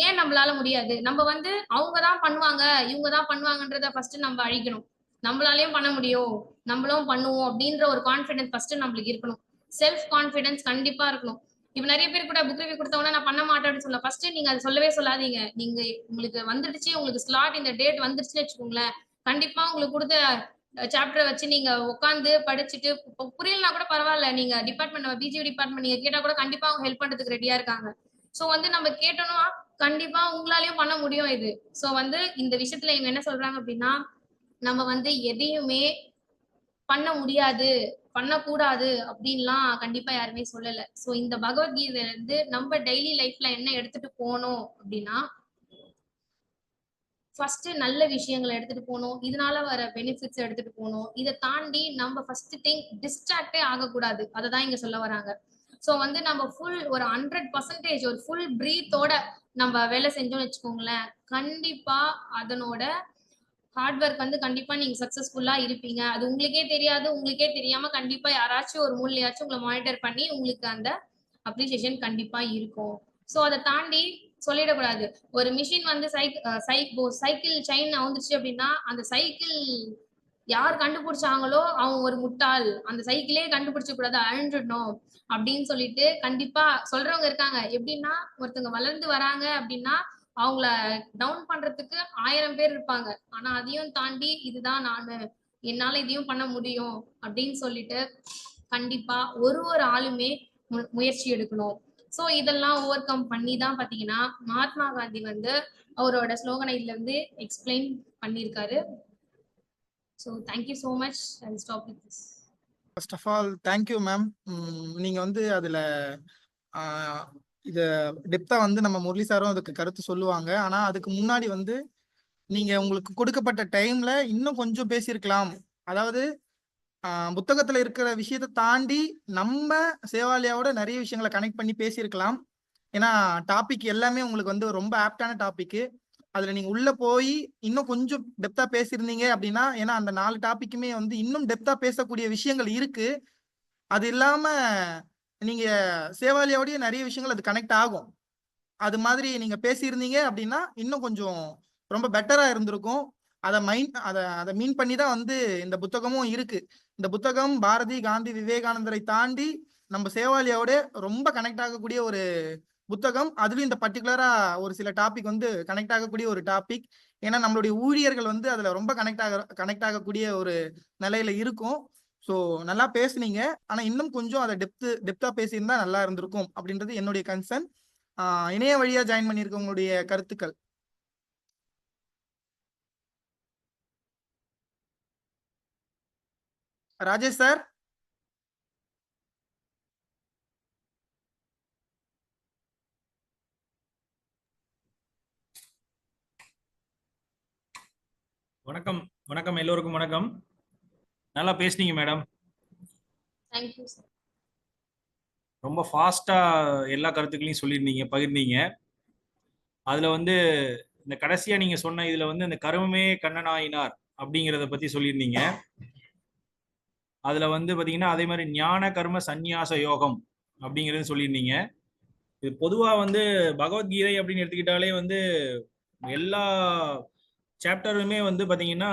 ஏன் நம்மளால முடியாது, நம்ம வந்து அவங்கதான் பண்ணுவாங்க இவங்கதான் பண்ணுவாங்கன்றத ஃபர்ஸ்ட் நம்ம அழிக்கணும். நம்மளாலையும் பண்ண முடியும், நம்மளும் பண்ணுவோம் அப்படின்ற ஒரு கான்பிடன்ஸ் ஃபர்ஸ்ட் நம்மளுக்கு இருக்கணும். செல்ஃப் கான்பிடன்ஸ் கண்டிப்பா இருக்கணும். இப்ப நிறைய பேர் கூட புக் ரிவ்யூ கொடுத்தவங்க நான் பண்ண மாட்டேன் அப்படின்னு சொல்ல, ஃபர்ஸ்ட் நீங்க அதை சொல்லவே சொல்லாதீங்க. நீங்க உங்களுக்கு வந்துடுச்சு, உங்களுக்கு ஸ்லாட் இந்த டேட் வந்துருச்சுன்னு வச்சுக்கோங்களேன், கண்டிப்பா உங்களுக்கு கொடுத்த சாப்டரை வச்சு நீங்க உட்காந்து படிச்சுட்டு புரியலனா கூட பரவாயில்ல, நீங்க டிபார்ட்மெண்ட் பிஜிபி டிபார்ட்மெண்ட் நீங்க கேட்டா கூட கண்டிப்பா அவங்க ஹெல்ப் பண்றதுக்கு ரெடியா இருக்காங்க. சோ வந்து நம்ம கேட்டோம்னா கண்டிப்பா உங்களாலையும் பண்ண முடியும் இது. சோ வந்து இந்த விஷயத்துல இவங்க என்ன சொல்றாங்க அப்படின்னா நம்ம வந்து எதையுமே பண்ண முடியாது பண்ணக்கூடாது அப்படின்லாம் கண்டிப்பா யாருமே சொல்லல. சோ இந்த பகவத்கீதையில இருந்து நம்ம டெய்லி லைஃப்ல என்ன எடுத்துட்டு போனோம் அப்படின்னா ஃபர்ஸ்ட் நல்ல விஷயங்களை எடுத்துட்டு போகணும், இதனால வர பெனிஃபிட்ஸ் எடுத்துட்டு போகணும். இதை தாண்டி நம்ம ஃபர்ஸ்ட் திங் டிஸ்ட்ராக்டே ஆகக்கூடாது, அதை தான் இங்க சொல்ல வராங்க. சோ வந்து நம்ம ஃபுல் ஒரு 100% ஒரு ஃபுல் பிரீத்தோட நம்ம வேலை செஞ்சோம்னு வச்சுக்கோங்களேன், கண்டிப்பா அதனோட ஹார்ட் ஒர்க் வந்து கண்டிப்பா நீங்க சக்சஸ்ஃபுல்லா இருப்பீங்க. அது உங்களுக்கே தெரியாது, உங்களுக்கே தெரியாம கண்டிப்பா யாராச்சும் ஒரு மூலையாச்சும் உங்களை மானிட்டர் பண்ணி உங்களுக்கு அந்த அப்ரிசியேஷன் கண்டிப்பா இருக்கும். சோ அதை தாண்டி சொல்லிடக்கூடாது. ஒரு மிஷின் வந்து சைக்கிள் செயின் வந்துருச்சு அப்படின்னா அந்த சைக்கிள் யார் கண்டுபிடிச்சாங்களோ அவங்க ஒரு முட்டாள், அந்த சைக்கிளே கண்டுபிடிச்ச கூடாது அழிஞ்சிடணும் அப்படின்னு சொல்லிட்டு கண்டிப்பா சொல்றவங்க இருக்காங்க. எப்படின்னா ஒருத்தவங்க வளர்ந்து வராங்க அப்படின்னா அவங்கள டவுன் பண்றதுக்கு 1000 பேர் இருப்பாங்க. ஆனா அதையும் தாண்டி இதுதான் நானு, என்னால இதையும் பண்ண முடியும் அப்படின்னு சொல்லிட்டு கண்டிப்பா ஒரு ஆளுமே முயற்சி எடுக்கணும். சோ இதெல்லாம் ஓவர் கம் பண்ணி தான் பாத்தீங்கன்னா மகாத்மா காந்தி வந்து அவரோட ஸ்லோகனை இதுல இருந்து எக்ஸ்பிளைன் பண்ணியிருக்காரு. So thank you so much. I will stop with this. First of all thank you ma'am. நீங்க வந்து அதுல இத டெப்தா வந்து நம்ம முரளி சாரும் அதுக்கு கருத்து சொல்லுவாங்க. ஆனா அதுக்கு முன்னாடி வந்து நீங்க உங்களுக்கு கொடுக்கப்பட்ட டைம்ல இன்னும் கொஞ்சம் பேசியிருக்கலாம். அதாவது புத்தகத்துல இருக்கிற விஷயத்தை தாண்டி நம்ம சேவாலியாவோட நிறைய விஷயங்களை கனெக்ட் பண்ணி பேசியிருக்கலாம். ஏன்னா டாபிக் எல்லாமே உங்களுக்கு வந்து ரொம்ப ஆப்டான டாபிக். அதுல நீங்க உள்ள போய் இன்னும் கொஞ்சம் டெப்தா பேசியிருந்தீங்க அப்படின்னா, ஏன்னா அந்த 4 டாபிக்குமே வந்து இன்னும் டெப்தா பேசக்கூடிய விஷயங்கள் இருக்கு. அது இல்லாம நீங்க சேவாலியாவோடய நிறைய விஷயங்கள் அது கனெக்ட் ஆகும். அது மாதிரி நீங்க பேசியிருந்தீங்க அப்படின்னா இன்னும் கொஞ்சம் ரொம்ப பெட்டரா இருந்திருக்கும். அதை மீன் பண்ணி தான் வந்து இந்த புத்தகமும் இருக்கு. இந்த புத்தகம் பாரதி, காந்தி, விவேகானந்தரை தாண்டி நம்ம சேவாலியாவோட ரொம்ப கனெக்ட் ஆகக்கூடிய ஒரு புத்தகம். அதுலயும் இந்த பர்டிகுலரா ஒரு சில டாபிக் வந்து கனெக்ட் ஆகக்கூடிய ஒரு டாபிக். ஏன்னா நம்மளுடைய ஊழியர்கள் வந்து அதுல ரொம்ப கனெக்ட் ஆகக்கூடிய ஒரு நிலையில இருக்கும். ஸோ நல்லா பேசுனீங்க. ஆனா இன்னும் கொஞ்சம் அதை டெப்தா பேசியிருந்தா நல்லா இருந்திருக்கும் அப்படின்றது என்னுடைய கன்சர்ன். இணைய வழியா ஜாயின் பண்ணியிருக்கவங்களுடைய கருத்துக்கள். ராஜேஷ் சார். வணக்கம். வணக்கம், எல்லோருக்கும் வணக்கம். நல்லா பேசுனீங்க மேடம். Thank you sir. ரொம்ப ஃபாஸ்டா எல்லா கருத்துக்களையும் சொல்லியிருந்தீங்க, பகிர்ந்தீங்க. அதுல வந்து இந்த கடைசியா நீங்க சொன்ன இதுல வந்து இந்த கருமமே கண்ணனாயினார் அப்படிங்கிறத பத்தி சொல்லியிருந்தீங்க. அதுல வந்து பாத்தீங்கன்னா அதே மாதிரி ஞான கர்ம சந்நியாச யோகம் அப்படிங்கிறது சொல்லியிருந்தீங்க. இது பொதுவா வந்து பகவத்கீதை அப்படின்னு எடுத்துக்கிட்டாலே வந்து எல்லா சாப்டருமே வந்து பாத்தீங்கன்னா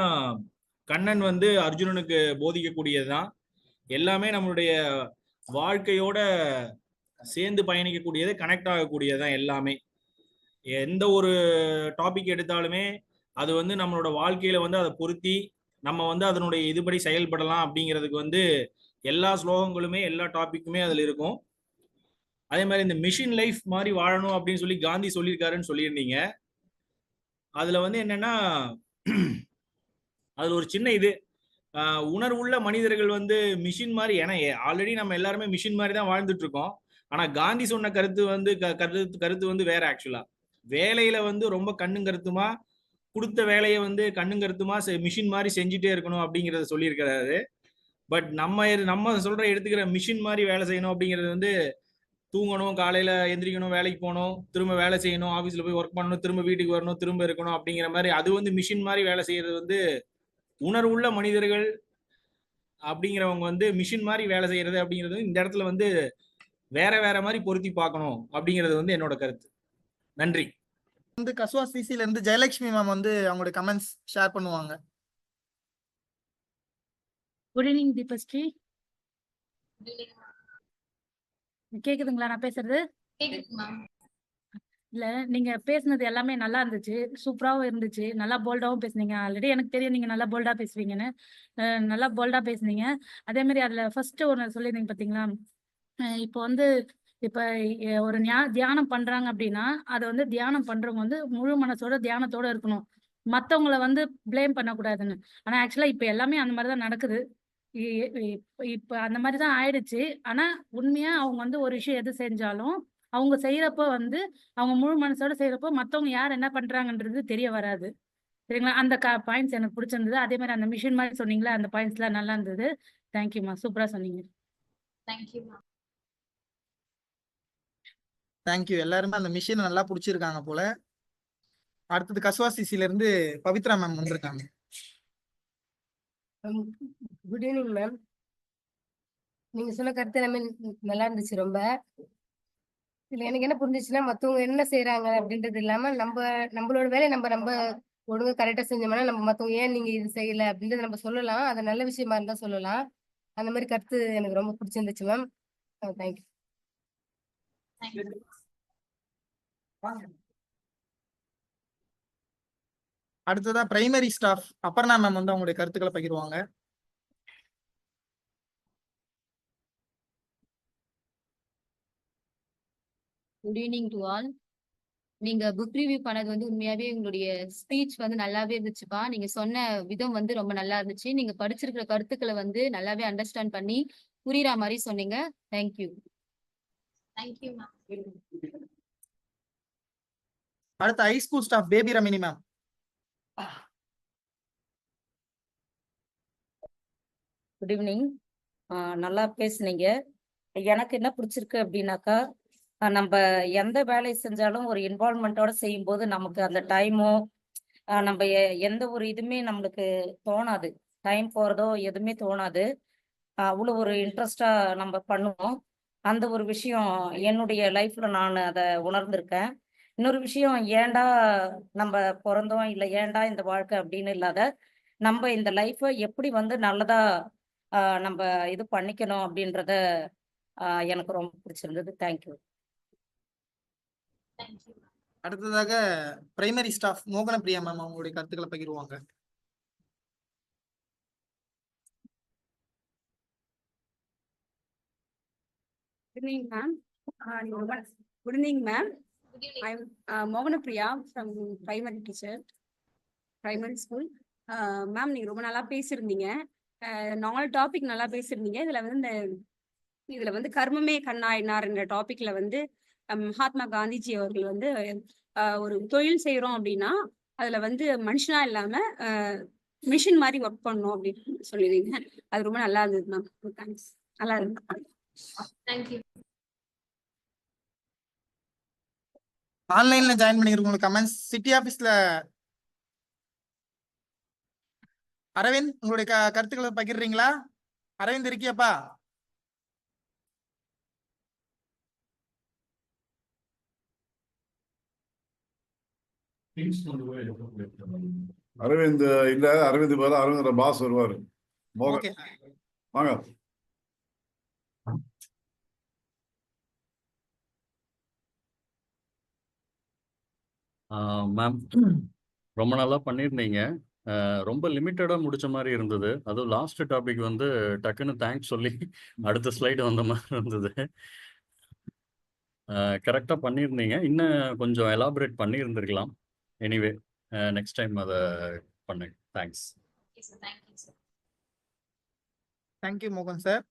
கண்ணன் வந்து அர்ஜுனனுக்கு போதிக்கக்கூடியதுதான். எல்லாமே நம்மளுடைய வாழ்க்கையோட சேர்ந்து பயணிக்கக்கூடியது, கனெக்ட் ஆகக்கூடியதுதான் எல்லாமே. எந்த ஒரு டாபிக் எடுத்தாலுமே அது வந்து நம்மளோட வாழ்க்கையில வந்து அதை பொருத்தி நம்ம வந்து அதனுடைய இதுபடி செயல்படலாம் அப்படிங்கிறதுக்கு வந்து எல்லா ஸ்லோகங்களுமே எல்லா டாபிக்குமே அதுல இருக்கும். அதே மாதிரி இந்த மிஷின் லைஃப் மாதிரி வாழணும் அப்படின்னு சொல்லி காந்தி சொல்லியிருக்காருன்னு சொல்லியிருந்தீங்க. அதுல வந்து என்னன்னா அதுல ஒரு சின்ன இது உணர்வுள்ள மனிதர்கள் வந்து மிஷின் மாதிரி, ஏன்னா ஆல்ரெடி நம்ம எல்லாருமே மிஷின் மாதிரி தான் வாழ்ந்துட்டு இருக்கோம். ஆனா காந்தி சொன்ன கருத்து வந்து கருத்து வந்து வேற. ஆக்சுவலா வேலையில வந்து ரொம்ப கண்ணும் கருத்துமா கொடுத்த வேலையை வந்து கண்ணும் கருத்துமா மிஷின் மாதிரி செஞ்சுட்டே இருக்கணும் அப்படிங்கறத சொல்லியிருக்கிறாரு. பட் நம்ம சொல்ற எடுத்துக்கிற மிஷின் மாதிரி வேலை செய்யணும் அப்படிங்கிறது வந்து தூங்கணும், காலையில எந்திரிக்கணும், வேலைக்கு போகணும், திரும்ப வேலை செய்யணும், ஆபீஸ்ல போய் ஒர்க் பண்ணணும், திரும்ப வீட்டுக்கு வரணும், திரும்ப இருக்கணும் அப்படிங்கிற மாதிரி அது வந்து மிஷின் மாதிரி வேலை செய்யறது வந்து உணர்வுள்ள மனிதர்கள் அப்படிங்கிறவங்க வந்து மிஷின் மாதிரி வேலை செய்யறது அப்படிங்கிறது இந்த இடத்துல வந்து வேற வேற மாதிரி பொருத்தி பார்க்கணும் அப்படிங்கிறது வந்து என்னோட கருத்து. நன்றி. வந்து கசுவா சிசில இருந்து ஜெயலட்சுமி மேம் வந்து அவங்களுடைய கமெண்ட்ஸ் ஷேர் பண்ணுவாங்க. Good evening Deepashree. கேக்குதுங்களா நான் பேசுறது? இல்ல, நீங்க பேசுனது எல்லாமே நல்லா இருந்துச்சு, சூப்பராவும் இருந்துச்சு, நல்லா போல்டாவும் பேசுனீங்க. ஆல்ரெடி எனக்கு தெரியும் நீங்க நல்லா போல்டா பேசுவீங்கன்னு. நல்லா போல்டா பேசுனீங்க. அதே மாதிரி அதுல ஃபர்ஸ்ட் ஒன்று சொல்லியிருந்தீங்க பாத்தீங்களா, இப்போ வந்து இப்ப ஒரு தியானம் பண்றாங்க அப்படின்னா அதை வந்து தியானம் பண்றவங்க வந்து முழு மனசோட தியானத்தோட இருக்கணும், மத்தவங்கள வந்து பிளேம் பண்ணக்கூடாதுன்னு. ஆனா ஆக்சுவலா இப்ப எல்லாமே அந்த மாதிரிதான் நடக்குது. இப்ப அந்த மாதிரிதான் ஆயிடுச்சு. ஆனா உண்மையா அவங்க வந்து ஒரு விஷயம் எது செஞ்சாலும் அவங்க செய்யறப்ப வந்து அவங்க முழு மனசோட செய்யறப்போ மத்தவங்க யார் என்ன பண்றாங்கன்றது தெரிய வராது. சரிங்களா? அந்த பாயிண்ட்ஸ் எனக்கு பிடிச்சிருந்தது. அதே மாதிரி அந்த மிஷின் மாதிரி சொன்னீங்களா, அந்த பாயிண்ட்ஸ் எல்லாம் நல்லா இருந்தது. தேங்க்யூமா, சூப்பரா சொன்னீங்க. தேங்க்யூ. எல்லாருமே அந்த மிஷினை நல்லா பிடிச்சிருக்காங்க போல. அடுத்தது கசுவா சிசில இருந்து பவித்ரா மேம் வந்திருக்காங்க. Good evening ma'am. நீங்க சொன்ன கருத்து எல்லாமே நல்லா இருந்துச்சு ரொம்ப. இதுல எனக்கு என்ன புரிஞ்சிச்சுன்னா, மத்தவங்க என்ன செய்யறாங்க அப்படின்றது இல்லாம நம்மளோட வேலையை நம்ம ஒழுங்கா கரெக்டா செஞ்சோம்னா நம்ம மத்தவங்க ஏன் நீங்க இது செய்யல அப்படின்றத நம்ம சொல்லலாம். அது நல்ல விஷயமா இருந்தா சொல்லலாம். அந்த மாதிரி கருத்து எனக்கு ரொம்ப பிடிச்சிருந்துச்சு மேம். தேங்க்யூ. அடுத்ததா பிரைமரி ஸ்டாஃப் அபர்ணா மேம் வந்து அவங்களுடைய கருத்துக்களை பகிர்வாங்க. Good evening to all. நீங்க புக் ரிவ்யூ பண்ணது வந்து உண்மையாவே உங்களுடைய ஸ்பீச் வந்து நல்லாவே இருந்துச்சுப்பா. நீங்க சொன்ன விதம் வந்து ரொம்ப நல்லா இருந்துச்சு. நீங்க படிச்சிருக்கிற கருத்துக்களை வந்து நல்லாவே அண்டர்ஸ்டாண்ட் பண்ணி புரியுற மாதிரி சொன்னீங்க. தேங்க்யூ. அடுத்த high school staff baby Ramini ma'am. Good evening. நல்லா பேசுனீங்க. எனக்கு என்ன பிடிச்சிருக்கு அப்படின்னாக்கா, நம்ம எந்த வேலை செஞ்சாலும் ஒரு இன்வால்மெண்ட்டோட செய்யும்போது நமக்கு அந்த டைமோ நம்ம எந்த ஒரு இதுவுமே நம்மளுக்கு தோணாது. டைம் போகிறதோ எதுவுமே தோணாது. அவ்வளோ ஒரு இன்ட்ரெஸ்டாக நம்ம பண்ணுவோம். அந்த ஒரு விஷயம் என்னுடைய லைஃப்ல நான் அதை உணர்ந்திருக்கேன். இன்னொரு விஷயம், ஏன்டா நம்ம பிறந்தோம், இல்லை ஏன்டா இந்த வாழ்க்கை அப்படின்னு இல்லாத, நம்ம இந்த லைஃப்பை எப்படி வந்து நல்லதா நம்ம இது பண்ணிக்கணும் அப்படின்றத எனக்கு ரொம்ப பிடிச்சிருந்தது. தேங்க்யூ. தேங்க்யூ. அடுத்ததாக பிரைமரி ஸ்டாஃப் மோகன பிரியா மேம் அவங்களுடைய கருத்துக்களை பகிர்வாங்க. Good evening, ma'am. Good evening, ma'am. Good evening. I'm Moganapriya from primary teacher, primary school. Ma'am நீங்க ரொம்ப நல்லா பேசியிருந்தீங்க. 4 டாபிக் நல்லா பேசியிருந்தீங்க. இதுல வந்து கர்மமே கண்ணாயினார்ன்ற டாபிக்ல வந்து மகாத்மா காந்திஜி அவர்கள் வந்து ஒரு தொழில் செய்யறோம் அப்படின்னா அதுல வந்து மனுஷனா இல்லாம மிஷின் மாதிரி ஒர்க் பண்ணணும் அப்படின்னு சொல்லிடுங்க. அது ரொம்ப நல்லா இருந்தது மேம். தேங்க்ஸ். நல்லா இருக்கு. தேங்க்யூ. ஆன்லைன்ல ஜாயின் பண்ணிருக்கவங்களுக்கு கமெண்ட்ஸ் சிட்டி ஆபீஸ்ல அரவிந்த் உங்களுடைய கருத்துக்களை பகிர்றீங்களா? அரவிந்த் இருக்கியாப்பா? அரவிந்த் இல்ல, அரவிந்த் பாரு, அரவிந்த் பாஸ் வருவாரு. ஓகே வாங்க. மேம் ரொம்ப நல்லா பண்ணியிருந்தீங்க. ரொம்ப லிமிட்டடா முடிச்ச மாதிரி இருந்தது. அதுவும் லாஸ்ட் டாபிக் வந்து டக்குன்னு தேங்க்ஸ் சொல்லி அடுத்த ஸ்லைடு வந்த மாதிரி இருந்தது. கரெக்டாக பண்ணியிருந்தீங்க. இன்னும் கொஞ்சம் எலாபரேட் பண்ணியிருந்திருக்கலாம். எனிவே நெக்ஸ்ட் டைம் அதை பண்ணுங்க. தேங்க்ஸ். Thank you sir. தேங்க்யூ மோகன் சார்.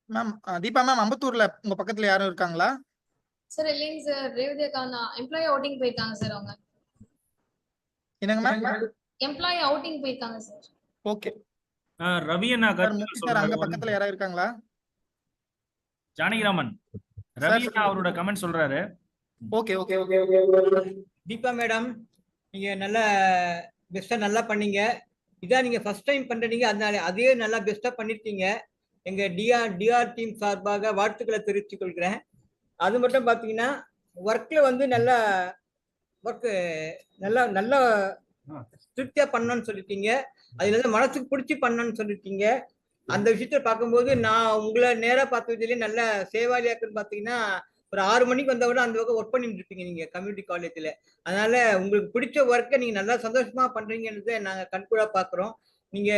மேம் தீபா மேம் அம்பத்தூர்ல உங்க பக்கத்துல யாரும் இருக்காங்களா? சார் இல்லைங்க சார், ரேவதி அக்கா எம்ப்ளாயி அவுட்டிங் போயிருக்காங்க சார். அவங்க என்னங்க மேம்? எம்ப்ளாயி அவுட்டிங் போயிருக்காங்க சார். ஓகே ரவி அண்ணா சார் அங்க பக்கத்துல யாராவது இருக்காங்களா? ஜானகிராமன் ரவி அண்ணா அவரோட கமெண்ட் சொல்றாரு. ஓகே ஓகே தீபா மேடம், நீங்க நல்லா பெஸ்டா நல்லா பண்ணீங்க. இதான் நீங்க ஃபர்ஸ்ட் டைம் பண்றீங்க, அதனால அதே நல்லா பெஸ்டா பண்ணிருக்கீங்க. எங்க டிஆர் டீம் சார்பாக வாழ்த்துக்களை தெரிவித்துக் கொள்கிறேன். அது மட்டும் பாத்தீங்கன்னா ஒர்க்ல வந்து நல்லா திருப்தியா பண்ணணும்னு சொல்லிருக்கீங்க. அதுல இருந்து மனசுக்கு பிடிச்சி பண்ணணும்னு சொல்லிருக்கீங்க. அந்த விஷயத்த பார்க்கும்போது நான் உங்களை நேரா பார்த்ததுலேயே நல்ல சேவாலியாக்குன்னு பாத்தீங்கன்னா ஒரு 6 மணிக்கு வந்தா கூட அந்த பக்கம் ஒர்க் பண்ணிட்டு இருப்பீங்க நீங்க கம்யூனிட்டி காலேஜ்ல. அதனால உங்களுக்கு பிடிச்ச ஒர்க்கை நீங்க நல்லா சந்தோஷமா பண்றீங்கன்றதை நாங்க கண்கூடா பாக்குறோம். நீங்க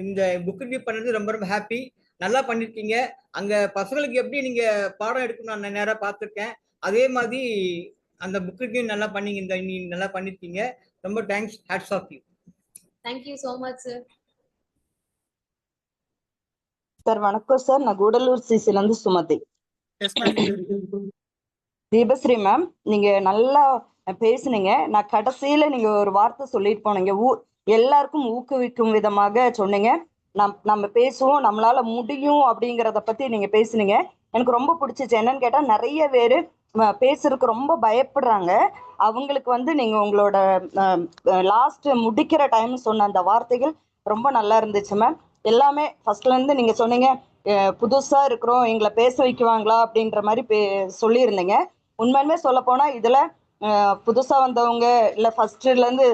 இந்த புக் ரிவ்யூ பண்ணது ரொம்ப ரொம்ப ஹாப்பி. நல்லா பண்ணிருக்கீங்க. அங்க பசங்களுக்கு எப்படி நீங்க பாடம் எடுக்கணும் நான் நேரா பார்த்துருக்கேன். அதே மாதிரி அந்த புக் ரிவ்யூ நல்லா பண்ணீங்க. நல்லா பண்ணிருக்கீங்க. ரொம்ப thanks. Hats off you. Thank you so much sir. Sir வணக்கம் சார். நான் கூடலூர் சிசில இருந்து சுமதி. தீபஸ்ரீ மேம், நீங்க நல்லா பேசுனீங்க. நான் கடைசியில நீங்க ஒரு வார்த்தை சொல்லிட்டு போனீங்க, எல்லாருக்கும் ஊக்குவிக்கும் விதமாக சொன்னீங்க. நம்ம பேசுவோம், நம்மளால முடியும் அப்படிங்கிறத பத்தி நீங்க பேசுனீங்க. எனக்கு ரொம்ப பிடிச்சிச்சு. என்னன்னு கேட்டா நிறைய பேரு பேசுறதுக்கு ரொம்ப பயப்படுறாங்க. அவங்களுக்கு வந்து நீங்க உங்களோட லாஸ்ட் முடிக்கிற டைம் சொன்ன அந்த வார்த்தைகள் ரொம்ப நல்லா இருந்துச்சு மேம். எல்லாமே ஃபர்ஸ்ட்ல இருந்து நீங்க சொன்னீங்க புதுசா இருக்கிறோம், எங்களை பேச வைக்குவாங்களா அப்படின்ற மாதிரி சொல்லியிருந்தீங்க. உண்மையுமே சொல்ல போனா இதுல புதுசா வந்தவங்க இல்ல ஃபர்ஸ்ட்ல இருந்து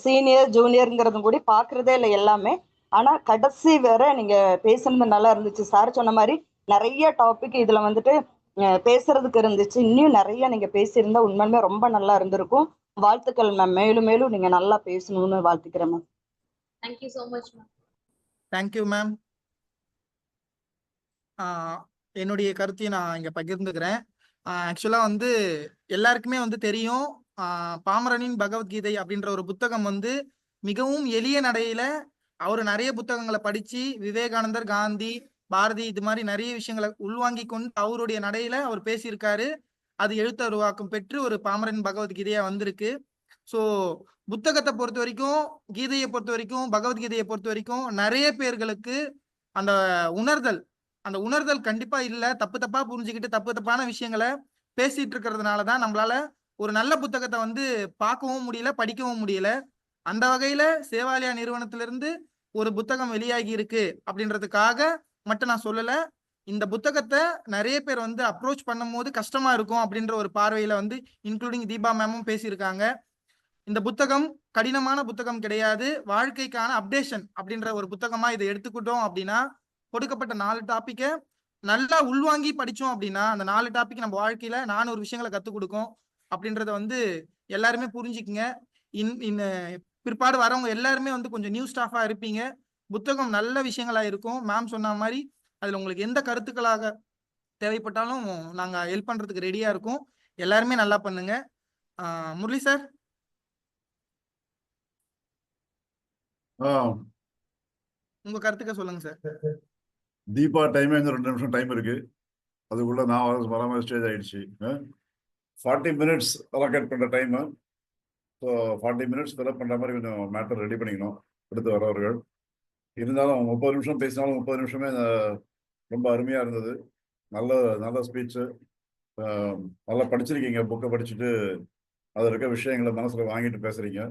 சீனியர் ஜூனியருங்கிறதும் கூட பாக்குறதே இல்லை எல்லாமே. ஆனா கடைசி வேற நீங்க பேசுனது நல்லா இருந்துச்சு. சார் சொன்ன மாதிரி நிறைய டாபிக் இதுல வந்துட்டு பேசுறதுக்கு இருந்துச்சு. இன்னும் நிறைய நீங்க பேசியிருந்தா உண்மையுமே ரொம்ப நல்லா இருந்திருக்கும். வாழ்த்துக்கள் மேம். மேலும் மேலும் நீங்க நல்லா பேசணும்னு வாழ்த்துக்கிறேன் ma'am. Thank you so much ma'am. Thank you ma'am. என்னுடைய கருத்தையும் நான் இங்க பகிர்ந்துக்கிறேன். ஆக்சுவலா வந்து எல்லாருக்குமே வந்து தெரியும், பாமரனின் பகவத்கீதை அப்படின்ற ஒரு புத்தகம் வந்து மிகவும் எளிய நடையில அவர் நிறைய புத்தகங்களை படிச்சு விவேகானந்தர், காந்தி, பாரதி இது மாதிரி நிறைய விஷயங்களை உள்வாங்கி கொண்டு அவருடைய நடையில அவர் பேசியிருக்காரு. அது எழுத்துருவாக்கம் பெற்று ஒரு பாமரன் பகவத்கீதையா வந்திருக்கு. ஸோ புத்தகத்தை பொறுத்த வரைக்கும், கீதையை பொறுத்த வரைக்கும், பகவத்கீதையை பொறுத்த வரைக்கும் நிறைய பேர்களுக்கு அந்த உணர்தல் கண்டிப்பா இல்ல. தப்பா புரிஞ்சுக்கிட்டு தப்பான விஷயங்களை பேசிட்டு இருக்கிறதுனாலதான் நம்மளால ஒரு நல்ல புத்தகத்தை வந்து பார்க்கவும் முடியல, படிக்கவும் முடியல. அந்த வகையில சேவாலயா நிறுவனத்திலிருந்து ஒரு புத்தகம் வெளியாகி இருக்கு அப்படின்றதுக்காக மட்டும் நான் சொல்லல. இந்த புத்தகத்தை நிறைய பேர் வந்து அப்ரோச் பண்ணும் போது கஷ்டமா இருக்கும் அப்படின்ற ஒரு பார்வையில வந்து இன்க்ளூடிங் தீபா மேமும் பேசியிருக்காங்க. இந்த புத்தகம் கடினமான புத்தகம் கிடையாது, வாழ்க்கைக்கான அப்டேஷன் அப்படின்ற ஒரு புத்தகமா இதை எடுத்துக்கிட்டோம் அப்படின்னா கொடுக்கப்பட்ட 4 டாபிக்கை நல்லா உள்வாங்கி படிச்சோம் அப்படின்னா அந்த 4 டாபிக் நம்ம வாழ்க்கையில 400 விஷயங்களை கத்துக் கொடுக்கும் அப்படின்றத வந்து எல்லாருமே புரிஞ்சுக்குங்க. பிற்பாடு வரவங்க எல்லாருமே வந்து கொஞ்சம் நியூ ஸ்டாஃபா இருப்பீங்க. புத்தகம் நல்ல விஷயங்களா இருக்கும். மேம் சொன்ன மாதிரி அதுல உங்களுக்கு எந்த கருத்துக்களாக தேவைப்பட்டாலும் நாங்க ஹெல்ப் பண்றதுக்கு ரெடியா இருக்கோம். எல்லாருமே நல்லா பண்ணுங்க. முரளி சார். உங்க கருத்துக்க சொல்லுங்க சார். தீபா டைமே 2 நிமிஷம் டைம் இருக்கு. அதுக்குள்ள நான் வராம ஸ்டேஜ் ஆயிடுச்சு. 40 மினிட்ஸ் அலோகேட் பண்ற டைம். ஸோ 40 மினிட்ஸ் ஃபில்அப் பண்ற மாதிரி கொஞ்சம் மேட்டர் ரெடி பண்ணிக்கணும் அடுத்து வரவர்கள். இருந்தாலும் 30 நிமிஷம் பேசினாலும் 30 நிமிஷமே ரொம்ப அருமையா இருந்தது. நல்ல ஸ்பீச்சு. நல்லா படிச்சிருக்கீங்க. புக்கை படிச்சுட்டு அதில் இருக்க விஷயங்களை மனசுல வாங்கிட்டு பேசுறீங்க.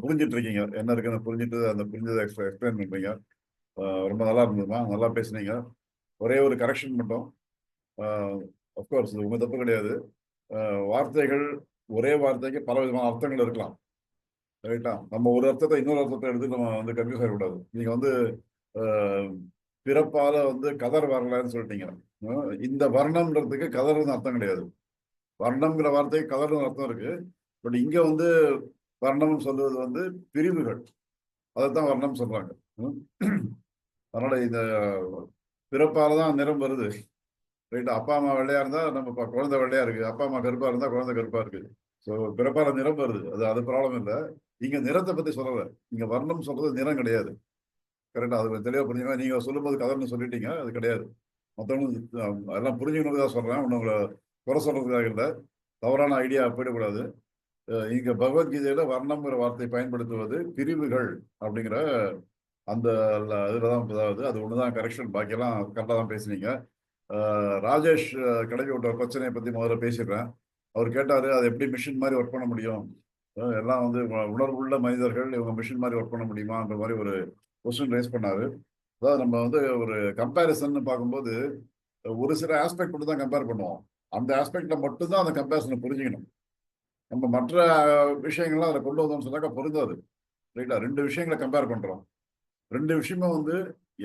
புரிஞ்சிட்டு இருக்கீங்க என்ன இருக்குன்னு புரிஞ்சுட்டு அந்த புரிஞ்சதை எக்ஸ்பிளைன் பண்றீங்க. ரொம்ப நல்லா இருந்ததுமா. நல்லா பேசுனீங்க. ஒரே ஒரு கரெக்ஷன் மட்டும். அஃப்கோர்ஸ் இது உங்க தப்பு கிடையாது. வார்த்தைகள் ஒரே வார்த்தைக்கு பல விதமான அர்த்தங்கள் இருக்கலாம். ரைட்டா? நம்ம ஒரு அர்த்தத்தை இன்னொரு அர்த்தத்தை எடுத்து நம்ம வந்து கன்ஃபியூஸ் ஆகக்கூடாது. நீங்க வந்து பிறப்பால வந்து கதர் வரலன்னு சொல்லிட்டீங்க. இந்த வர்ணம்ன்றதுக்கு கதர்னு அர்த்தம் கிடையாது. வர்ணம்ங்கிற வார்த்தைக்கு கதர்னு அர்த்தம் இருக்கு. பட் இங்க வந்து வர்ணம் சொல்றது வந்து பிரிவுகள். அதைத்தான் வர்ணம் சொல்றாங்க. அதனால இந்த பிறப்பால தான் நிறம் வருது. ரைட்டா? அப்பா அம்மா வெள்ளையா இருந்தா நம்ம குழந்தை வெள்ளையா இருக்கு. அப்பா அம்மா கருப்பா இருந்தா குழந்தை கருப்பா இருக்கு. ஸோ பிறப்பால நிறம் வருது. அது ப்ராப்ளம் இல்லை. இங்க நிறத்தை பத்தி சொல்லலை. இங்க வர்ணம் சொல்றது நிறம் கிடையாது. கரெக்டா? அது தெளிவா புரிஞ்சுங்க. நீங்க சொல்லும்போது கதர்னு சொல்லிட்டீங்க. அது கிடையாது. மற்றவங்க எல்லாம் புரிஞ்சுக்கணுக்கு தான் சொல்றேன். உங்களை குறை சொல்றதுக்காக இல்லை. தவறான ஐடியா போயிடக்கூடாது. இங்க பகவத்கீதையில வர்ணம்ங்கிற வார்த்தை பயன்படுத்துவது பிரிவுகள் அப்படிங்கிற அந்த இதுலதான் அதாவது அது ஒண்ணுதான் கரெக்ஷன். பாக்கியெல்லாம் கரெக்டாக தான் பேசுனீங்க. ராஜேஷ் கிளம்பி விட்ட பிரச்சனையை பத்தி முதல்ல பேசிடுறேன். அவர் கேட்டாரு அது எப்படி மிஷின் மாதிரி ஒர்க் பண்ண முடியும், எல்லாம் வந்து உணர்வுள்ள மனிதர்கள் இவங்க மிஷின் மாதிரி ஒர்க் பண்ண முடியுமான்ற மாதிரி ஒரு கொஸ்டின் ரைஸ் பண்ணாரு. அதாவது நம்ம வந்து ஒரு கம்பேரிசன் பார்க்கும்போது ஒரு சில ஆஸ்பெக்ட் மட்டும் தான் கம்பேர் பண்ணுவோம். அந்த ஆஸ்பெக்ட்ல மட்டும்தான் அந்த கம்பேரிசனை புரிஞ்சுக்கணும். நம்ம மற்ற விஷயங்கள்லாம் அதில் கொண்டு வந்தோம்னு சொன்னாக்கா பொருந்தாது. ரைட்டா? 2 விஷயங்களை கம்பேர் பண்றோம். 2 விஷயமும் வந்து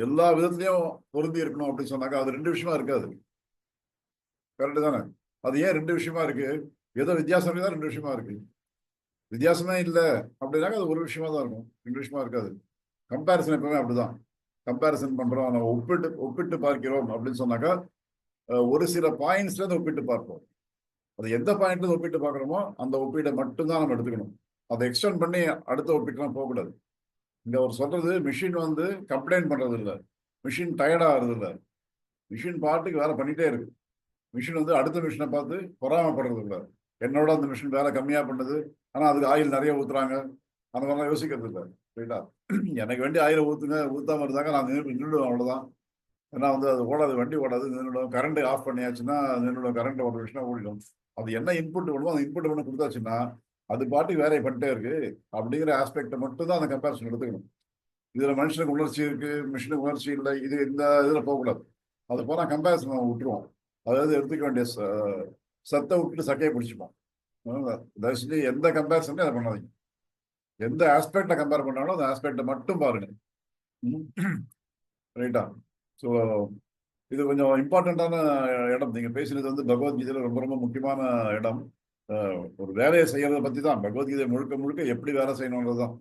எல்லா விதத்துலயும் பொருந்தி இருக்கணும் அப்படின்னு சொன்னாக்கா அது 2 விஷயமா இருக்காது. கரெக்டு தானே? அது ஏன் 2 விஷயமா இருக்கு? ஏதோ வித்தியாசம் தான் 2 விஷயமா இருக்கு. வித்தியாசமே இல்லை அப்படின்னாக்கா அது ஒரு விஷயமா தான் இருக்கும். 2 விஷயமா இருக்காது. கம்பேரிசன் எப்பவுமே அப்படிதான். கம்பேரிசன் பண்றோம், நம்ம ஒப்பிட்டு பார்க்கிறோம் அப்படின்னு சொன்னாக்கா ஒரு சில பாயிண்ட்ஸ்ல இருந்து ஒப்பிட்டு பார்ப்போம். அது எந்த பாயிண்ட்ல ஒப்பிட்டு பார்க்குறோமோ அந்த ஒப்பீடை மட்டும்தான் நம்ம எடுத்துக்கணும். அதை எக்ஸ்டெண்ட் பண்ணி அடுத்த ஒப்பீட்டுலாம் போகக்கூடாது. இங்க அவர் சொல்றது மிஷின் வந்து கம்ப்ளைண்ட் பண்றது இல்லை, மிஷின் டயர்டா ஆகுறது இல்லை, மிஷின் பாட்டுக்கு வேலை பண்ணிட்டே இருக்கு. மிஷின் வந்து அடுத்த மிஷினை பார்த்து பொறாமப்படுறது இல்லை. என்னோட அந்த மிஷின் வேலை கம்மியா பண்ணுது, ஆனா அதுக்கு ஆயில் நிறைய ஊத்துறாங்க, அந்த மாதிரிலாம் யோசிக்கிறது இல்லை. ரைட்டா? எனக்கு வேண்டிய ஆயில ஊத்தாம இருந்தாங்க நான் நின்றுடுவேன், அவ்வளவுதான். ஏன்னா வந்து அது ஓடாது, வண்டி ஓடாது, நின்றுடும். கரண்ட் ஆஃப் பண்ணியாச்சுன்னா நின்றுடும். கரண்ட் ஒரு விஷயம் ஓடிடும். அது என்ன இன்புட் வேணுமோ அந்த இன்புட் ஒன்று கொடுத்தாச்சுன்னா அது பாட்டுக்கு வேலையை பண்ணிட்டே இருக்கு. அப்படிங்கிற ஆஸ்பெக்டை மட்டும் தான் அந்த கம்பேரிசன் எடுத்துக்கணும். இதுல மனுஷனுக்கு உணர்ச்சி இருக்கு, மிஷினுக்கு உணர்ச்சி இல்லை, இந்த இதுல போகக்கூடாது. அது போனா கம்பேரிசன் நம்ம விட்டுருவோம். அதாவது எடுத்துக்க வேண்டிய சத்தை விட்டுட்டு சக்கையை பிடிச்சிப்போம். தயவு செஞ்சு எந்த கம்பேரிசனே அதை பண்ணாதீங்க. எந்த ஆஸ்பெக்டை கம்பேர் பண்ணாலும் அந்த ஆஸ்பெக்டை மட்டும் பாருங்க. ரைட்டா? ஸோ இது கொஞ்சம் இம்பார்ட்டண்ட்டான இடம். நீங்க பேசுறது வந்து பகவத்கீதையில ரொம்ப ரொம்ப முக்கியமான இடம். ஒரு வேலையை செய்யறதை பத்தி தான் பகவத்கீதை முழுக்க எப்படி வேலை செய்யணுன்றது தான்.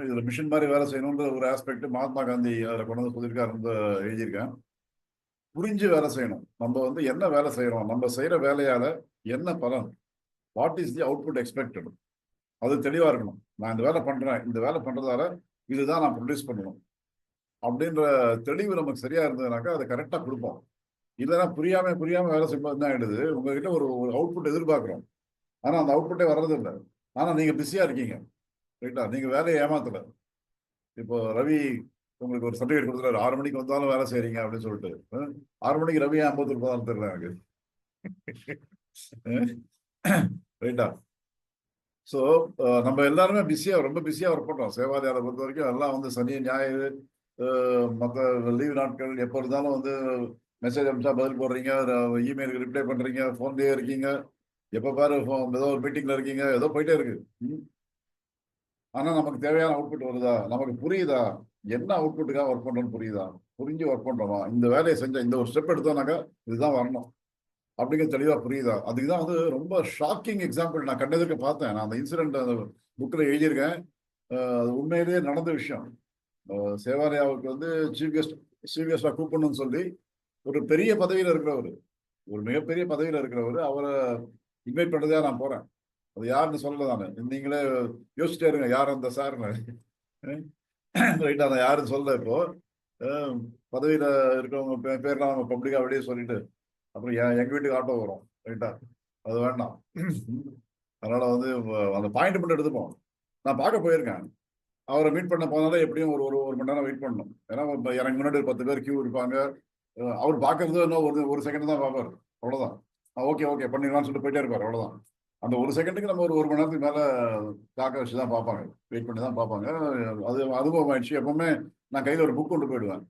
இதுல மிஷின் மாதிரி வேலை செய்யணுன்ற ஒரு ஆஸ்பெக்ட் மகாத்மா காந்தி அதில் கொண்டு வந்து சொல்லியிருக்காரு, எழுதியிருக்கேன். புரிஞ்சு வேலை செய்யணும். நம்ம வந்து என்ன வேலை செய்யறோம், நம்ம செய்யற வேலையால என்ன பலன், what is the output expected, அது தெளிவா இருக்கணும். நான் இந்த வேலை பண்றேன், இந்த வேலை பண்றதால இதுதான் நான் ப்ரொடியூஸ் பண்ணணும் அப்படின்ற தெளிவு நமக்கு சரியா இருந்ததுனாக்கா அதை கரெக்டா கொடுப்போம். இல்லைன்னா புரியாம வேலை செய்யும்போது என்ன ஆயிடுது, உங்ககிட்ட ஒரு அவுட்புட் எதிர்பார்க்கிறோம், ஆனா அந்த அவுட்புட்டே வர்றது இல்லை. ஆனா நீங்க பிஸியா இருக்கீங்க. ரைட்டா? நீங்க வேலையை ஏமாத்தல. இப்போ ரவி உங்களுக்கு ஒரு சர்டிஃபிகேட் கொடுத்துருக்காரு, 6 மணிக்கு வந்தாலும் வேலை செய்யறீங்க அப்படின்னு சொல்லிட்டு. 6 மணிக்கு ரவி 50 ரூபாய் தெரியல எனக்கு. ரைட்டா? ஸோ நம்ம எல்லாருமே ரொம்ப பிஸியா ஒர்க் பண்றோம். சேவாலயாரை பொறுத்த வரைக்கும் எல்லாம் வந்து சனி ஞாயிறு மற்ற லீவ் நாட்கள் எப்போ இருந்தாலும் வந்து மெசேஜ் அனுப்பிச்சா பதில் போடுறீங்க, இமெயிலுக்கு ரிப்ளை பண்றீங்க, ஃபோன்லேயே இருக்கீங்க, எப்போ பாரு ஏதோ ஒரு மீட்டிங்ல இருக்கீங்க, ஏதோ போயிட்டே இருக்கு. ஆனா நமக்கு தேவையான அவுட்புட் வருதா, நமக்கு புரியுதா, என்ன அவுட்புட்டுக்காக ஒர்க் பண்றோம்னு புரியுதா? புரிஞ்சு ஒர்க் பண்றோமா, இந்த வேலையை செஞ்சா இந்த ஒரு ஸ்டெப் எடுத்தோம்னாக்கா இதுதான் வரணும் அப்படிங்கிறது தெளிவா புரியுதா. அதுக்கு தான் வந்து ரொம்ப ஷாக்கிங் எக்ஸாம்பிள் நான் கண்டதுக்கு பார்த்தேன். நான் அந்த இன்சிடென்ட் அந்த புக்கில் எழுதியிருக்கேன். அது உண்மையிலேயே நடந்த விஷயம். சேவாலயாவுக்கு வந்து சீஃப் கெஸ்டா கூப்பிடணும்னு சொல்லி ஒரு பெரிய பதவியில் இருக்கிறவர், ஒரு மிகப்பெரிய பதவியில் இருக்கிறவர், அவரை இன்வைட் பண்ணுறதா நான் போறேன். அது யாருன்னு சொல்லல நான், நீங்களே யோசிச்சிட்டே இருங்க யார் அந்த சார்னு. ரைட்டா, நான் யாருன்னு சொல்லல. இப்போ பதவியில் இருக்கிறவங்க பேர்லாம் நம்ம பப்ளிக்காக வெளியே சொல்லிட்டு அப்புறம் எங்க வீட்டுக்கு ஆட்டோ வரும். ரைட்டா, அது வேண்டாம். அதனால வந்து அந்த பாயிண்ட் மட்டும் எடுத்துப்போம். நான் பார்க்க போயிருக்கேன். அவரை மீட் பண்ண போனாலே எப்படியும் ஒரு ஒரு மணி நேரம் வெயிட் பண்ணணும். ஏன்னா எனக்கு முன்னாடி 10 பேர் கியூ இருப்பாங்க. அவர் பார்க்கறது இன்னும் ஒரு செகண்ட் தான் பார்ப்பார், அவ்வளோதான். ஓகே ஓகே பண்ணிடலாம்னு சொல்லிட்டு போயிட்டே இருப்பார், அவ்வளோதான். அந்த ஒரு செகண்டுக்கு நம்ம ஒரு மணி நேரத்துக்கு மேலே காக்க வச்சு தான் பார்ப்பாங்க, வெயிட் பண்ணி தான் பார்ப்பாங்க. அது அனுபவம் ஆயிடுச்சு. எப்பவுமே நான் கையில் ஒரு புக் கொண்டு போயிடுவேன்.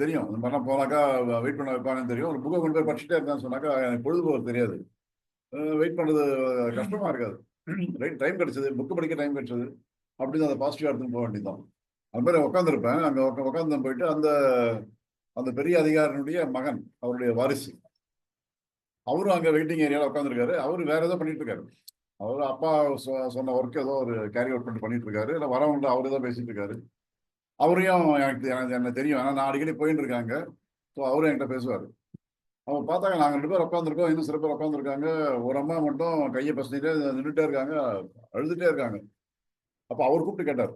தெரியும் இந்த மாதிரிலாம் போனாக்கா வெயிட் பண்ண வைப்பாங்கன்னு தெரியும். ஒரு புக்கை கொண்டு போய் படிச்சுட்டே இருக்கான்னு சொன்னாக்கா எனக்கு பொழுதுபோக்கு தெரியாது, வெயிட் பண்ணுறது கஷ்டமா இருக்காது. ரைட், டைம் கிடைச்சது, புக்கு படிக்க டைம் கிடைச்சது, அப்படின்னு அதை பாசிட்டிவாக எடுத்துன்னு போக வேண்டியதான். அது மாதிரி உட்காந்துருப்பேன். அங்கே உட்காந்து போயிட்டு அந்த பெரிய அதிகாரினுடைய மகன், அவருடைய வாரிசு, அவரும் அங்கே வெயிட்டிங் ஏரியாவில் உட்காந்துருக்காரு. அவரு வேற ஏதோ பண்ணிட்டு இருக்காரு. அவர் அப்பா சொன்ன ஒர்க் ஏதோ ஒரு கேரி அவுட் பண்ணிட்டு இருக்காரு. இல்லை வரவங்க அவரு தான் பேசிட்டு இருக்காரு. அவரையும் எனக்கு தெரியும், ஏன்னா நான் அடிக்கடி போயிட்டு இருக்காங்க. ஸோ அவரும் என்கிட்ட பேசுவார். அவங்க பார்த்தாங்க, நாங்கள் 2 பேர் உட்காந்துருக்கோம், இன்னும் சில பேர் உட்காந்துருக்காங்க. ஒரு அம்மா மட்டும் கையை பசங்கிட்டே நின்றுட்டே இருக்காங்க, அழுதுட்டே இருக்காங்க. அப்போ அவர் கூப்பிட்டு கேட்டார்,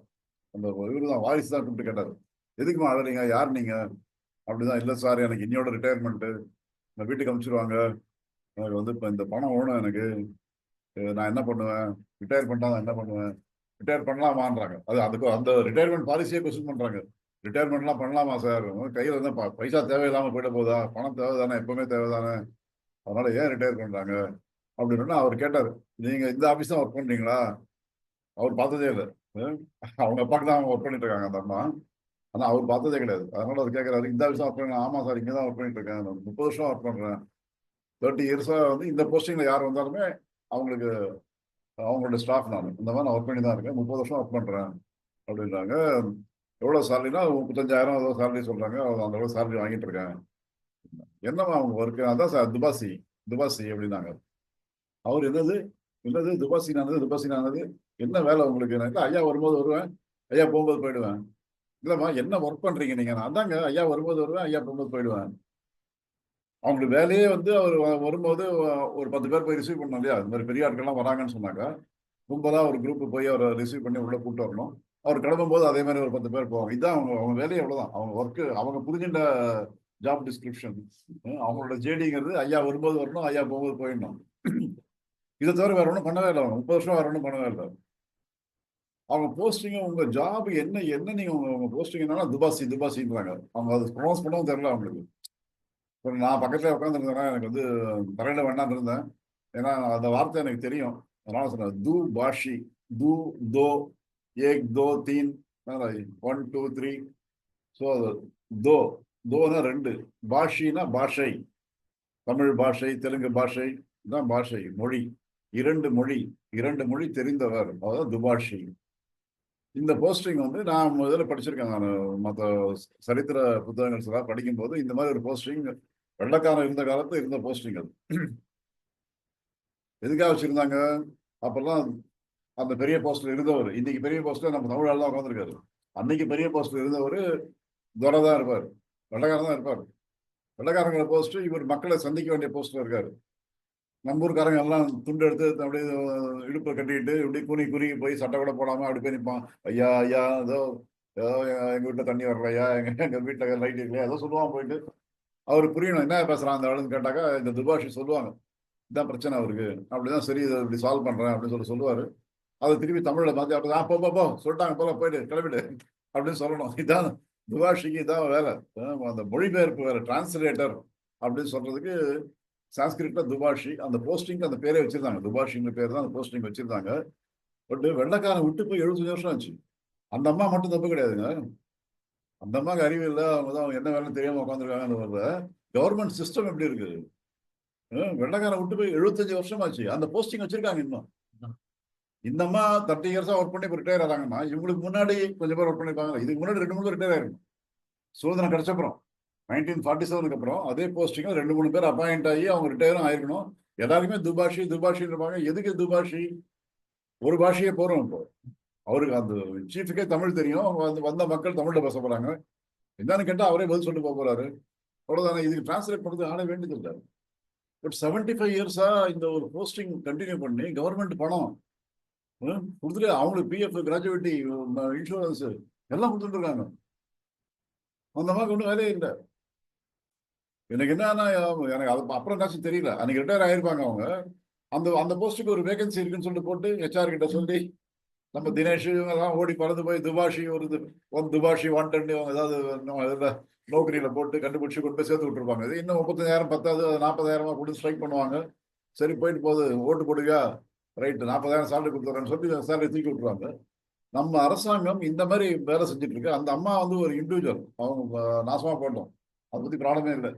அந்த இவரு தான் வாரிசு தான் கூப்பிட்டு கேட்டார், எதுக்குமா அழுறீங்க, யார் நீங்க? அப்படிதான், இல்லை சார் எனக்கு இன்னையோட ரிட்டையர்மெண்ட்டு, நான் வீட்டுக்கு அனுப்பிச்சிருவாங்க, எனக்கு வந்து இப்போ இந்த பணம் வேணும் எனக்கு, நான் என்ன பண்ணுவேன், ரிட்டையர் பண்ணா நான் என்ன பண்ணுவேன், ரிட்டையர் பண்ணலாமான்றாங்க. அதுக்கு அந்த ரிட்டையர்மெண்ட் பாலிசியே கொஸ்டின் பண்றாங்க. ரிட்டையர்மெண்ட்லாம் பண்ணலாமா சார், கையில் வந்து பைசா தேவையில்லாமல் போயிட போதா, பணம் தேவைதானே, எப்பவுமே தேவைதானே, அதனால ஏன் ரிட்டையர் பண்றாங்க அப்படின்னு அவர் கேட்டார். நீங்க இந்த ஆஃபீஸ் தான் ஒர்க் பண்றீங்களா? அவர் பார்த்ததே இல்லை. அவங்க அப்பாக்கு தான் அவங்க ஒர்க் பண்ணிட்டு இருக்காங்க அந்த அம்மா, ஆனால் அவர் பார்த்ததே கிடையாது. அதனால அவர் கேட்கறாரு, இந்த ஆஃபீஸ் ஒர்க் பண்ண? ஆமா சார், இங்கே தான் ஒர்க் பண்ணிட்டு இருக்கேன், 30 வருஷம் ஒர்க் பண்றேன், 30 இயர்ஸா வந்து இந்த போஸ்டிங்ல யார் வந்தாலுமே அவங்களுக்கு அவங்களோட ஸ்டாஃப் நான் இந்த மாதிரி நான் ஒர்க் பண்ணி தான் இருக்கேன், 30 வருஷம் ஒர்க் பண்றேன் அப்படின்றாங்க. எவ்வளோ சேலரினா 35,000 ஏதோ சேலரி சொல்றாங்க, அந்த அளவு சேலரி வாங்கிட்டு இருக்கேன். என்னம்மா அவங்க ஒர்க்கு? அதான் சார் துபாசி அப்படின்னாங்க. அவர் என்னது துபாசினானது என்ன வேலை உங்களுக்கு? இல்லை ஐயா வரும்போது வருவேன், ஐயா போகும்போது போயிடுவேன். இல்லைம்மா என்ன ஒர்க் பண்றீங்க நீங்க? நான் அதாங்க ஐயா வரும்போது வருவேன், ஐயா போகும்போது போயிடுவேன். அவங்களுக்கு வேலையே வந்து அவர் வரும்போது ஒரு 10 பேர் போய் ரிசீவ் பண்ணணும் இல்லையா? இந்த மாதிரி பெரிய ஆட்கள்லாம் வராங்கன்னு சொன்னாக்கா கும்பலாக ஒரு குரூப் போய் அவரை ரிசீவ் பண்ணி உள்ள கூப்பிட்டு வரணும். அவர் கிளம்பும் போது அதே மாதிரி ஒரு 10 பேர் போவாங்க. இதுதான் அவங்க வேலையை, எவ்வளவுதான் அவங்க ஒர்க்கு. அவங்க புரிஞ்சுட்ட ஜாப் டிஸ்கிரிப்ஷன், அவங்களோட ஜேடிங்கிறது ஐயா வரும்போது வரணும், ஐயா போகும்போது போயிடணும். இதை தவிர வேற ஒன்றும் பண்ணவே இல்லை. அவங்க 30 வருஷம் வேற ஒன்றும் பண்ணவே இல்லை. அவங்க போஸ்டிங், உங்க ஜாப் என்ன நீங்க உங்க போஸ்டிங் என்னன்னா துபாசின்றாங்க. அவங்க அது ப்ரொனவுன்ஸ் பண்ணவும் தெரியல அவங்களுக்கு. நான் பக்கத்துல உட்காந்துருந்தேன்னா எனக்கு வந்து தரையில வேண்டாம் இருந்தேன், ஏன்னா அந்த வார்த்தை எனக்கு தெரியும். அதனால சொன்னேன் து பாஷி, து தோ, ஏக் தோ தீன், 1 2 3. ஸோ அது தோனா 2, பாஷினா பாஷை, தமிழ் பாஷை, தெலுங்கு பாஷை தான் பாஷை, மொழி. 2 மொழி தெரிந்தவர், அதாவது துபாஷி. இந்த போஸ்டிங் வந்து நான் முதல்ல படிச்சிருக்கேன். நான் மற்ற சரித்திர புத்தகங்கள் எல்லாம் படிக்கும்போது இந்த மாதிரி ஒரு போஸ்டிங் வெள்ளக்காரன் இருந்த காலத்துல இருந்த போஸ்டிங். அது எதுக்காக வச்சிருந்தாங்க? அப்பெல்லாம் அந்த பெரிய போஸ்ட்ல இருந்தவர், இன்னைக்கு பெரிய போஸ்ட்ல நம்ம தமிழால் தான் உட்காந்துருக்காரு. அன்னைக்கு பெரிய போஸ்ட்ல இருந்தவர் துரை தான் இருப்பார், வெள்ளக்காரன் தான் இருப்பார். வெள்ளக்காரங்கிற போஸ்ட் இவர் மக்களை சந்திக்க வேண்டிய போஸ்ட்ல இருக்காரு. நம்ம ஊருக்காரங்க எல்லாம் துண்டு எடுத்து அப்படியே இடுப்பை கட்டிக்கிட்டு இப்படி குறுகி போய் சட்டை கூட போடாம அப்படி போய் நிற்பான். ஐயா ஏதோ எங்க வீட்டுல தண்ணி வரலையா, எங்க வீட்டுல லைட் இல்லையா, ஏதோ சொல்லுவான். போயிட்டு அவரு புரியணும் என்ன பேசுறான் அந்த ஆளுன்னு கேட்டாக்கா இந்த துபாஷி சொல்லுவாங்க, இதான் பிரச்சனை அவருக்கு, அப்படிதான் சரி இதை இப்படி சால்வ் பண்றேன் அப்படின்னு சொல்லுவாரு. அதை திருப்பி தமிழ்ல மாற்றி அப்படி போ சொல்லிட்டாங்க போல போயிட்டு கிளம்பிடு அப்படின்னு சொல்லணும். இதான் துபாஷிக்கு இதான் வேலை. அந்த மொழிபெயர்ப்பு வேற, டிரான்ஸ்லேட்டர் அப்படின்னு சொல்றதுக்கு சான்ஸ்கிரிட்ல துபாஷி. அந்த போஸ்டிங் அந்த பேரே வச்சிருந்தாங்க, துபாஷிங்கிற பேர் தான் அந்த போஸ்டிங் வச்சிருந்தாங்க. பட் வெள்ளக்காரன் விட்டு போய் 75 வருஷம் ஆச்சு. அந்த அம்மா மட்டும் தப்பு கிடையாதுங்க, அந்த அம்மாவுக்கு அறிவு இல்லை, அவங்க தான் என்ன வேலைன்னு தெரியாம உட்காந்துருக்காங்க. கவர்மெண்ட் சிஸ்டம் எப்படி இருக்கு? வெள்ளக்காரன் விட்டு போய் 75 வருஷம் ஆச்சு, அந்த போஸ்டிங் வச்சிருக்காங்க இன்னும். இந்த அம்மா 30 இயர்ஸா ஒர்க் பண்ணி இப்போ ரிட்டையர் ஆகிறாங்கன்னா இவங்களுக்கு முன்னாடி கொஞ்சம் பேர் ஒர்க் பண்ணிருப்பாங்க. இதுக்கு முன்னாடி 2 3 ரிட்டையர் ஆயிருக்கும். சுதந்திரம் கிடைச்சப்புறம் 1947 அப்புறம் அதே போஸ்டிங்க 2-3 பேர் அப்பாயிண்ட் ஆகி அவங்க ரிட்டையரும் ஆயிருக்கணும். எல்லாருமே துபாஷின்னு இருப்பாங்க. எதுக்கு துபாஷி? ஒரு பாஷையே போறோம். இப்போ அவருக்கு அந்த சீஃபுக்கே தமிழ் தெரியும். அவங்க வந்த மக்கள் தமிழ்ல பேச போறாங்க. என்னன்னு கேட்டா அவரே பதில் சொல்லிட்டு போக போறாரு. அவ்வளவுதானே. இதுக்கு டிரான்ஸ்லேட் பண்றது ஆளே வேண்டியது இல்லை. பட் 75 இயர்ஸா இந்த ஒரு போஸ்டிங் கண்டினியூ பண்ணி கவர்மெண்ட் பணம் கொடுத்துட்டு அவங்களுக்கு பிஎஃப், கிராஜுவேட்டி, இன்சூரன்ஸ் எல்லாம் கொடுத்துட்டு இருக்காங்க. அந்த மாதிரி ஒன்றும் வேலையே இல்லை. எனக்கு என்னன்னா எனக்கு அது அப்புறம் என்னாச்சும் தெரியல. அன்னைக்கு ரிட்டையர் ஆயிருப்பாங்க அவங்க. அந்த போஸ்ட்டுக்கு ஒரு வேகன்சி இருக்குன்னு சொல்லிட்டு போட்டு HR கிட்ட சொல்லி நம்ம தினேஷ் இவங்கெல்லாம் ஓடி பறந்து போய் துபாஷி துபாஷி வாண்டட் ஏதாவது நோக்கரியில போட்டு கண்டுபிடிச்சு கொண்டு போய் சேர்த்து விட்டுருப்பாங்க. இது இன்னும் 35,000 பத்தாது, 40,000 கொடுத்து ஸ்ட்ரைக் பண்ணுவாங்க. சரி போயிட்டு போகுது, ஓட்டு போடுவியா, ரைட்டு 40,000 சேலரி கொடுத்துறேன்னு சொல்லி சேலரி தூக்கி விட்டுருவாங்க. நம்ம அரசாங்கம் இந்த மாதிரி வேலை செஞ்சுட்டு இருக்கு. அந்த அம்மா ஒரு இண்டிவிஜுவல், அவங்க நாசமா போட்டோம், அதை பத்தி ப்ராப்ளமே இல்லை.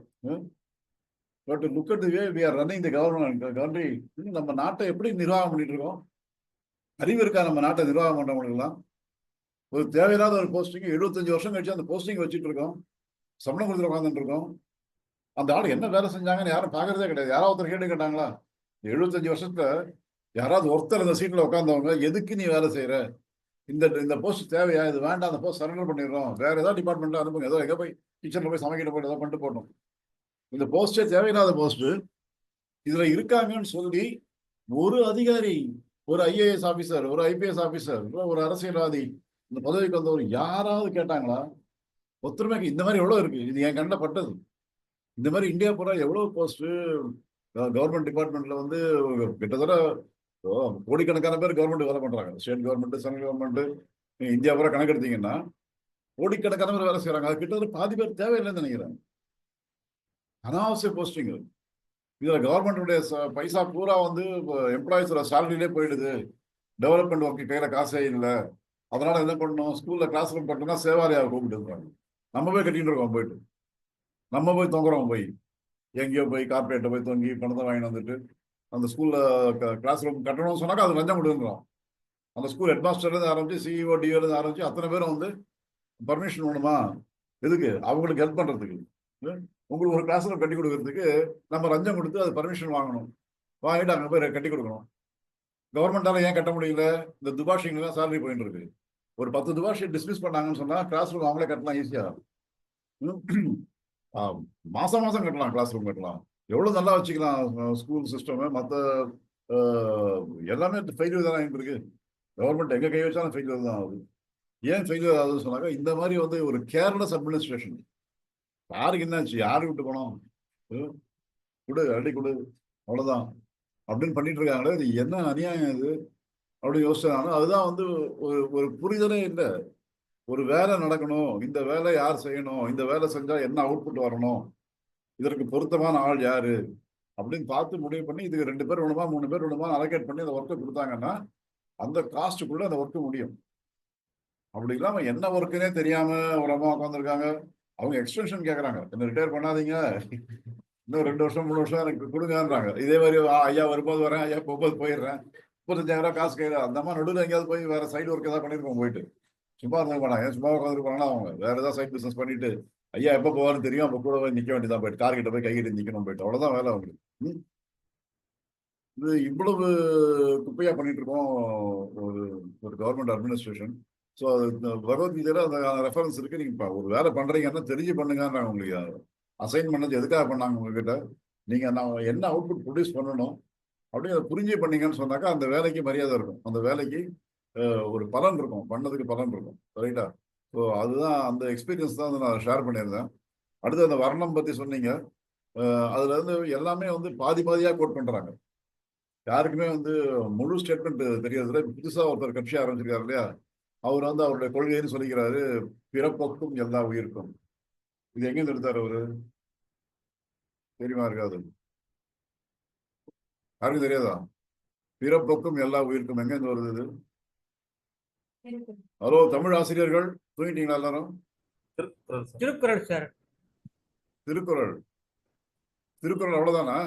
But look at the way we are running the government. நம்ம நாட்டை எப்படி நிர்வாகம் பண்ணிட்டு இருக்கோம்? அறிவு இருக்கா நம்ம நாட்டை நிர்வாகம் பண்றவங்களுக்குலாம்? ஒரு தேவையில்லாத ஒரு போஸ்டிங் 75 வருஷம் கழிச்சு அந்த போஸ்டிங் வச்சுட்டு இருக்கோம், சம்பளம் கொடுத்துட்டு உட்காந்துட்டு இருக்கோம். அந்த ஆள் என்ன வேலை செஞ்சாங்கன்னு யாரும் பாக்குறதே கிடையாது. யாராவது ஒருத்தர் கேட்டு கேட்டாங்களா? 75 வருஷத்துல யாராவது ஒருத்தர் அந்த சீட்ல உட்காந்தவங்க எதுக்கு நீ வேலை செய்யற, இந்த போஸ்ட் தேவையா, இது வேண்டாம், அந்த போஸ்ட் சரண்டர் பண்ணிடுறோம், வேற ஏதாவது டிபார்ட்மெண்ட்ல அனுப்புங்க, ஏதோ எங்க போய் கிச்சன்ல போய் சமைக்கிட்டு போய் ஏதாவது பண்ணிட்டு போட்டோம். இந்த போஸ்டே தேவையில்லாத போஸ்ட். இதுல இருக்காங்கன்னு சொல்லி ஒரு அதிகாரி, ஒரு IAS ஆபீசர், ஒரு IPS ஆபீசர், ஒரு அரசியல்வாதி, இந்த பதவிக்கு வந்தவர் யாராவது கேட்டாங்களா? ஒத்துமைக்கு இந்த மாதிரி எவ்வளவு இருக்கு. இது என் கண்ணில் பட்டது. இந்த மாதிரி இந்தியா பூரா எவ்வளவு போஸ்ட் கவர்மெண்ட் டிபார்ட்மெண்ட்ல கிட்டத்தட்ட கோடிக்கணக்கான பேர் கவர்மெண்ட் வேலை பண்றாங்க. State government, central government, India பூரா கணக்கு எடுத்தீங்கன்னா கோடிக்கணக்கான பேர் வேலை செய்யறாங்க. அது கிட்டத்தட்ட பாதி பேர் தேவையில்லைன்னு நினைக்கிறேன். அனாவசிய போஸ்டிங். இதுல கவர்மெண்டுடைய பைசா பூரா எம்ப்ளாயிஸோட சேலரியிலே போயிடுது. டெவலப்மெண்ட் ஒர்க்கு கையில காசே இல்லை. அதனால என்ன பண்ணணும், ஸ்கூல்ல கிளாஸ் ரூம் கட்டினா சேவாரியாக கூப்பிட்டு இருக்காங்க. நம்ம போய் கட்டிட்டு இருக்கோம், போயிட்டு நம்ம போய் தொங்குறோம், போய் எங்கேயோ போய் கார்பரேட்டை போய் தொங்கி பணத்தை வாங்கிட்டு வந்துட்டு அந்த ஸ்கூல்ல கிளாஸ் ரூம் கட்டணும்னு சொன்னாக்கா அது லஞ்சம் கொடுக்குறோம். அந்த ஸ்கூல் ஹெட்மாஸ்டர்லேருந்து ஆரம்பிச்சு CEO, DOலேருந்து ஆரம்பிச்சு அத்தனை பேரும் பர்மிஷன் வேணுமா? எதுக்கு? அவங்களுக்கு ஹெல்ப் பண்றதுக்கு. உங்களுக்கு ஒரு கிளாஸ் ரூம் கட்டி கொடுக்கறதுக்கு நம்ம லஞ்சம் கொடுத்து அது பர்மிஷன் வாங்கணும். வாங்கிட்டு அங்கே போய் கட்டி கொடுக்கணும். கவர்மெண்டால ஏன் கட்ட முடியல? இந்த துபாஷிங்கெல்லாம் சேலரி போயிட்டு இருக்கு. ஒரு 10 துபாஷி டிஸ்மிஸ் பண்ணாங்கன்னு சொன்னா கிளாஸ் ரூம் அவங்களே கட்டலாம் ஈஸியா. மாசம் மாசம் கட்டலாம், கிளாஸ் ரூம் கட்டலாம், எவ்வளவு நல்லா வச்சுக்கலாம் ஸ்கூல் சிஸ்டம். மற்ற எல்லாமே ஃபெயிலியர் தானே இருக்கு. கவர்மெண்ட் எங்க கை வச்சாலும் ஃபெயிலியர் தான் ஆகுது. ஏன் ஃபெயிலியர் ஆகுதுன்னு சொன்னாக்கா இந்த மாதிரி ஒரு கேர்லெஸ் அட்மினிஸ்ட்ரேஷன். யாருக்கு என்னாச்சு, யாருக்கு விட்டு போனோம், கொடு அடி கொடு அவ்வளவுதான் அப்படின்னு பண்ணிட்டு இருக்காங்களே. இது என்ன அநியாயம் இது அப்படின்னு யோசிச்சாங்க. அதுதான் ஒரு புரிதலே இல்லை. ஒரு வேலை நடக்கணும், இந்த வேலை யார் செய்யணும், இந்த வேலை செஞ்சா என்ன அவுட்புட் வரணும், இதற்கு பொருத்தமான ஆள் யாரு அப்படின்னு பார்த்து முடிவு பண்ணி இதுக்கு 2 பேர் வேணுமா 3 பேர் வேணுமா அலோகேட் பண்ணி அந்த ஒர்க்கை கொடுத்தாங்கன்னா அந்த காஸ்ட்டுக்குள்ள அந்த ஒர்க்கு முடியும். அப்படி இல்லாம என்ன ஒர்க்குன்னே தெரியாம ஒரு அம்மா உட்காந்துருக்காங்க. அவங்க எக்ஸ்டென்ஷன் கேட்கறாங்க, என்ன ரிட்டையர் பண்ணாதீங்க, இன்னும் 2 வருஷம் 3 வருஷம் எனக்கு கொடுங்கன்றாங்க. இதே மாதிரி ஐயா வரும்போது வரேன், ஐயா போகும்போது போயிடுறேன், 35,000 காசு கையில. அந்த அம்மா நடுவில் எங்கேயாவது போய் வேற சைடு ஒர்க் ஏதாவது பண்ணிருக்கோம், போயிட்டு சும்மா இருக்க மாட்டாங்க. சும்மா உட்காந்துருப்பாங்கன்னா அவங்க வேற ஏதாவது சைட் பிசினஸ் பண்ணிட்டு ஐயா எப்போ போவான்னு தெரியும், அப்போ கூட போய் நிற்க வேண்டியதான், போயிட்டு கார் கிட்ட போய் கைகிட்ட நிற்கணும், போயிட்டு அவ்வளோதான் வேலை அவங்களுக்கு. இது இவ்வளவு குப்பையா பண்ணிட்டு இருக்கோம் ஒரு கவர்மெண்ட் அட்மினிஸ்ட்ரேஷன். ஸோ பகவத்கீதையில அந்த ரெஃபரன்ஸ் இருக்கு. நீங்க ஒரு வேலை பண்றீங்கன்னா தெரிஞ்சு பண்ணுங்கன்றாங்க. உங்களுக்கு அசைன் பண்ணது எதுக்காக பண்ணாங்க உங்ககிட்ட, நீங்க நான் என்ன அவுட்புட் ப்ரொடியூஸ் பண்ணணும் அப்படி அதை புரிஞ்சு பண்ணீங்கன்னு சொன்னாக்கா அந்த வேலைக்கு மரியாதை இருக்கும், அந்த வேலைக்கு ஒரு பலன் இருக்கும், பண்ணதுக்கு பலன் இருக்கும். ரைட்டா? ஸோ அதுதான் அந்த எக்ஸ்பீரியன்ஸ் தான் நான் ஷேர் பண்ணியிருந்தேன். அடுத்து அந்த வர்ணம் பத்தி சொன்னீங்க. அதுல எல்லாமே பாதி பாதியா கோட் பண்றாங்க. யாருக்குமே முழு ஸ்டேட்மெண்ட் தெரியறதுல. புதுசா ஒருத்தர் கட்சி ஆரம்பிச்சிருக்காரு இல்லையா, அவர் அவருடைய கொள்கைன்னு சொல்லிக்கிறாரு, பிறப்போக்கும் எல்லா உயிருக்கும். இது எங்க எடுத்தாரு அவரு? தெரியுமா? இருக்காது, யாருக்கும் தெரியாதா? பிறப்போக்கும் எல்லா உயிருக்கும் எங்க இருந்து வருது இது? ஹலோ தமிழ் ஆசிரியர்கள், தூங்கிட்டீங்களா எல்லாரும்? திருக்குறள் சார். திருக்குறள் அவ்வளவுதானா?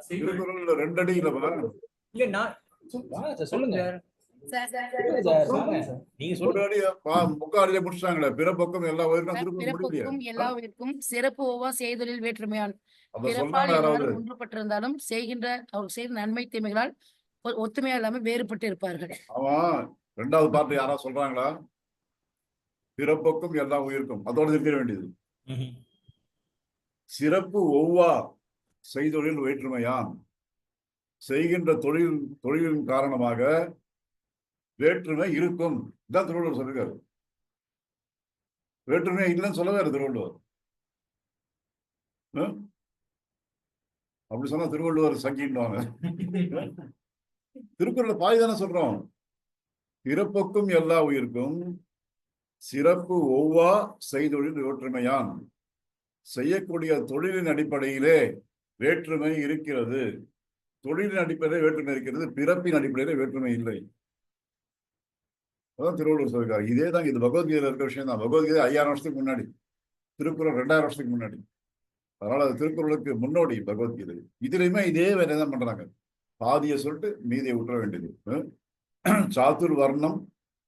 திருக்குறள் 2 அடி இல்லப்பா. இல்ல நான் சொல்லுங்க. நீங்க சொல்லுங்க. முக்காடியில முடிச்சிட்டாங்களே, பிறப்பொக்கும் எல்லா உயிருக்கும் திருப்பி முடியலையே. பிறப்புக்கும் எல்லா உயிர்க்கும் சிறப்பு ஒவ்வா செய்தொழில் வேற்றுமையான். அத பிறப்பால் சொன்னாங்க யாராவது? எல்லாரும் ஒன்றுபட்டிருந்தாலும் அவர் செய்த நன்மை தீமைகளால் ஒத்துமையா இல்லாம வேறுபட்டு இருப்பார்கள். அவன் 2வது பாட்டு யாரா சொல்றாங்களா? பிறப்பொக்கும் எல்லா உயிருக்கும், அதோட நிறுத்திட வேண்டியது. சிறப்பு ஒவ்வா செய்தொழில் வேற்றுமையான். செய்கின்ற தொழிலின் காரணமாக வேற்றுமை இருக்கும். இதான் திருவள்ளுவர் சொல்லிருக்காரு. வேற்றுமை இல்லைன்னு சொல்லவே திருவள்ளுவர். அப்படி சொன்னா திருவள்ளுவர் சங்கின்னுவாங்க. திருக்குறள் பாதி தானே சொல்றோம். பிறப்புக்கும் எல்லா உயிருக்கும் சிறப்பு ஒவ்வா செய்தொழில் வேற்றுமையான். செய்யக்கூடிய தொழிலின் அடிப்படையிலே வேற்றுமை இருக்கிறது. தொழிலின் அடிப்படையில் வேற்றுமை இருக்கிறது, பிறப்பின் அடிப்படையில் வேற்றுமை இல்லை. அதான் திருவள்ளுவர் சொல்லிருக்காரு. இதே தான் இது பகவத்கீதையில இருக்க விஷயம் தான். பகவத்கீதை 5000 வருஷத்துக்கு முன்னாடி, திருக்குறள் 2000 வருஷத்துக்கு முன்னாடி. அதனால அது திருக்குறளுக்கு முன்னோடி பகவத்கீதை. இதுலயுமே இதே வேலையை தான் பண்றாங்க. பாதியை சொல்லிட்டு மீதியை விட்டுற வேண்டியது. சாத்துர் வர்ணம்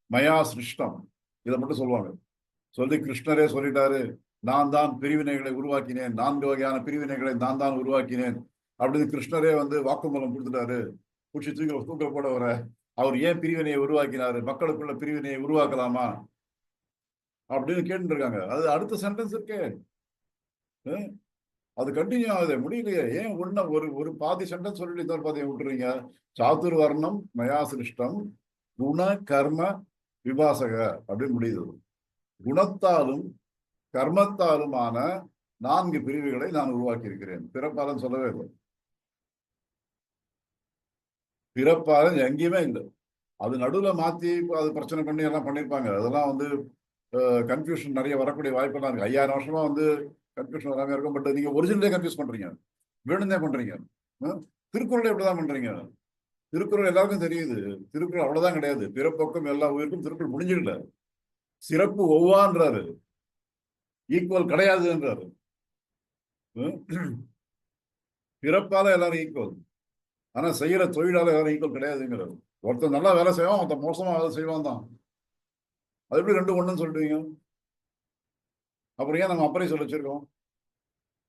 மயா சிருஷ்டம், இதை மட்டும் சொல்லுவாங்க. சொல்லி கிருஷ்ணரே சொல்லிட்டாரு, நான் தான் பிரிவினைகளை உருவாக்கினேன், 4 வகையான பிரிவினைகளை நான் தான் உருவாக்கினேன் அப்படின்னு கிருஷ்ணரே வாக்குமூலம் கொடுத்துட்டாரு. பூச்சி தூக்க போட வர அவர் ஏன் பிரிவினையை உருவாக்கினாரு, மக்களுக்குள்ள பிரிவினையை உருவாக்கலாமா அப்படின்னு கேட்டு இருக்காங்க. அது அடுத்த சென்டென்ஸ் இருக்கே, அது கண்டினியூ ஆகுது, முடியலையே. ஏன் ஒரு பாதி சென்டென்ஸ் சொல்லிட்டு இன்னொரு பாதியை விட்டுறீங்க? சாத்துர் வர்ணம் மயா சிருஷ்டம் குண கர்ம விபாசக அப்படின்னு முடியுது. குணத்தாலும் கர்மத்தாலுமான 4 பிரிவுகளை நான் உருவாக்கி இருக்கிறேன். பிறப்பாளன் சொல்லவே இல்லை. பிறப்பாளன் எங்கேயுமே இல்லை. அது நடுவுல மாத்தி அது பிரச்சனை பண்ணி எல்லாம் பண்ணிருப்பாங்க. அதெல்லாம் கன்ஃபியூஷன் நிறைய வரக்கூடிய வாய்ப்பெல்லாம் இருக்கு. 5000 வருஷமா கன்ஃபியூஷன் வராம இருக்கும். பட் நீங்க ஒரிஜினலே கன்ஃபியூஸ் பண்றீங்க, வேணும்னே பண்றீங்க. திருக்குறள் எப்படிதான் பண்றீங்க? திருக்குறள் எல்லாருக்கும் தெரியுது. திருக்குறள் அவ்வளவுதான் கிடையாது. பிறப்பொக்கும் எல்லா உயிருக்கும் திருக்குறள் முடிஞ்சிடல. சிறப்பு ஒவ்வான்றாரு, ஈக்குவல் கிடையாதுன்றாரு. பிறப்பால எல்லாரும் ஈக்குவல், ஆனா செய்யற தொழிலால எல்லாரும் ஈக்குவல் கிடையாதுங்கிறாரு. ஒருத்தர் நல்லா வேலை செய்வான், ஒருத்தர் மோசமா வேலை செய்வான் தான். அது எப்படி 2 ஒண்ணுன்னு சொல்லிட்டீங்க? அப்புறம் ஏன் நம்ம அப்பறை சொல்ல வச்சிருக்கோம்?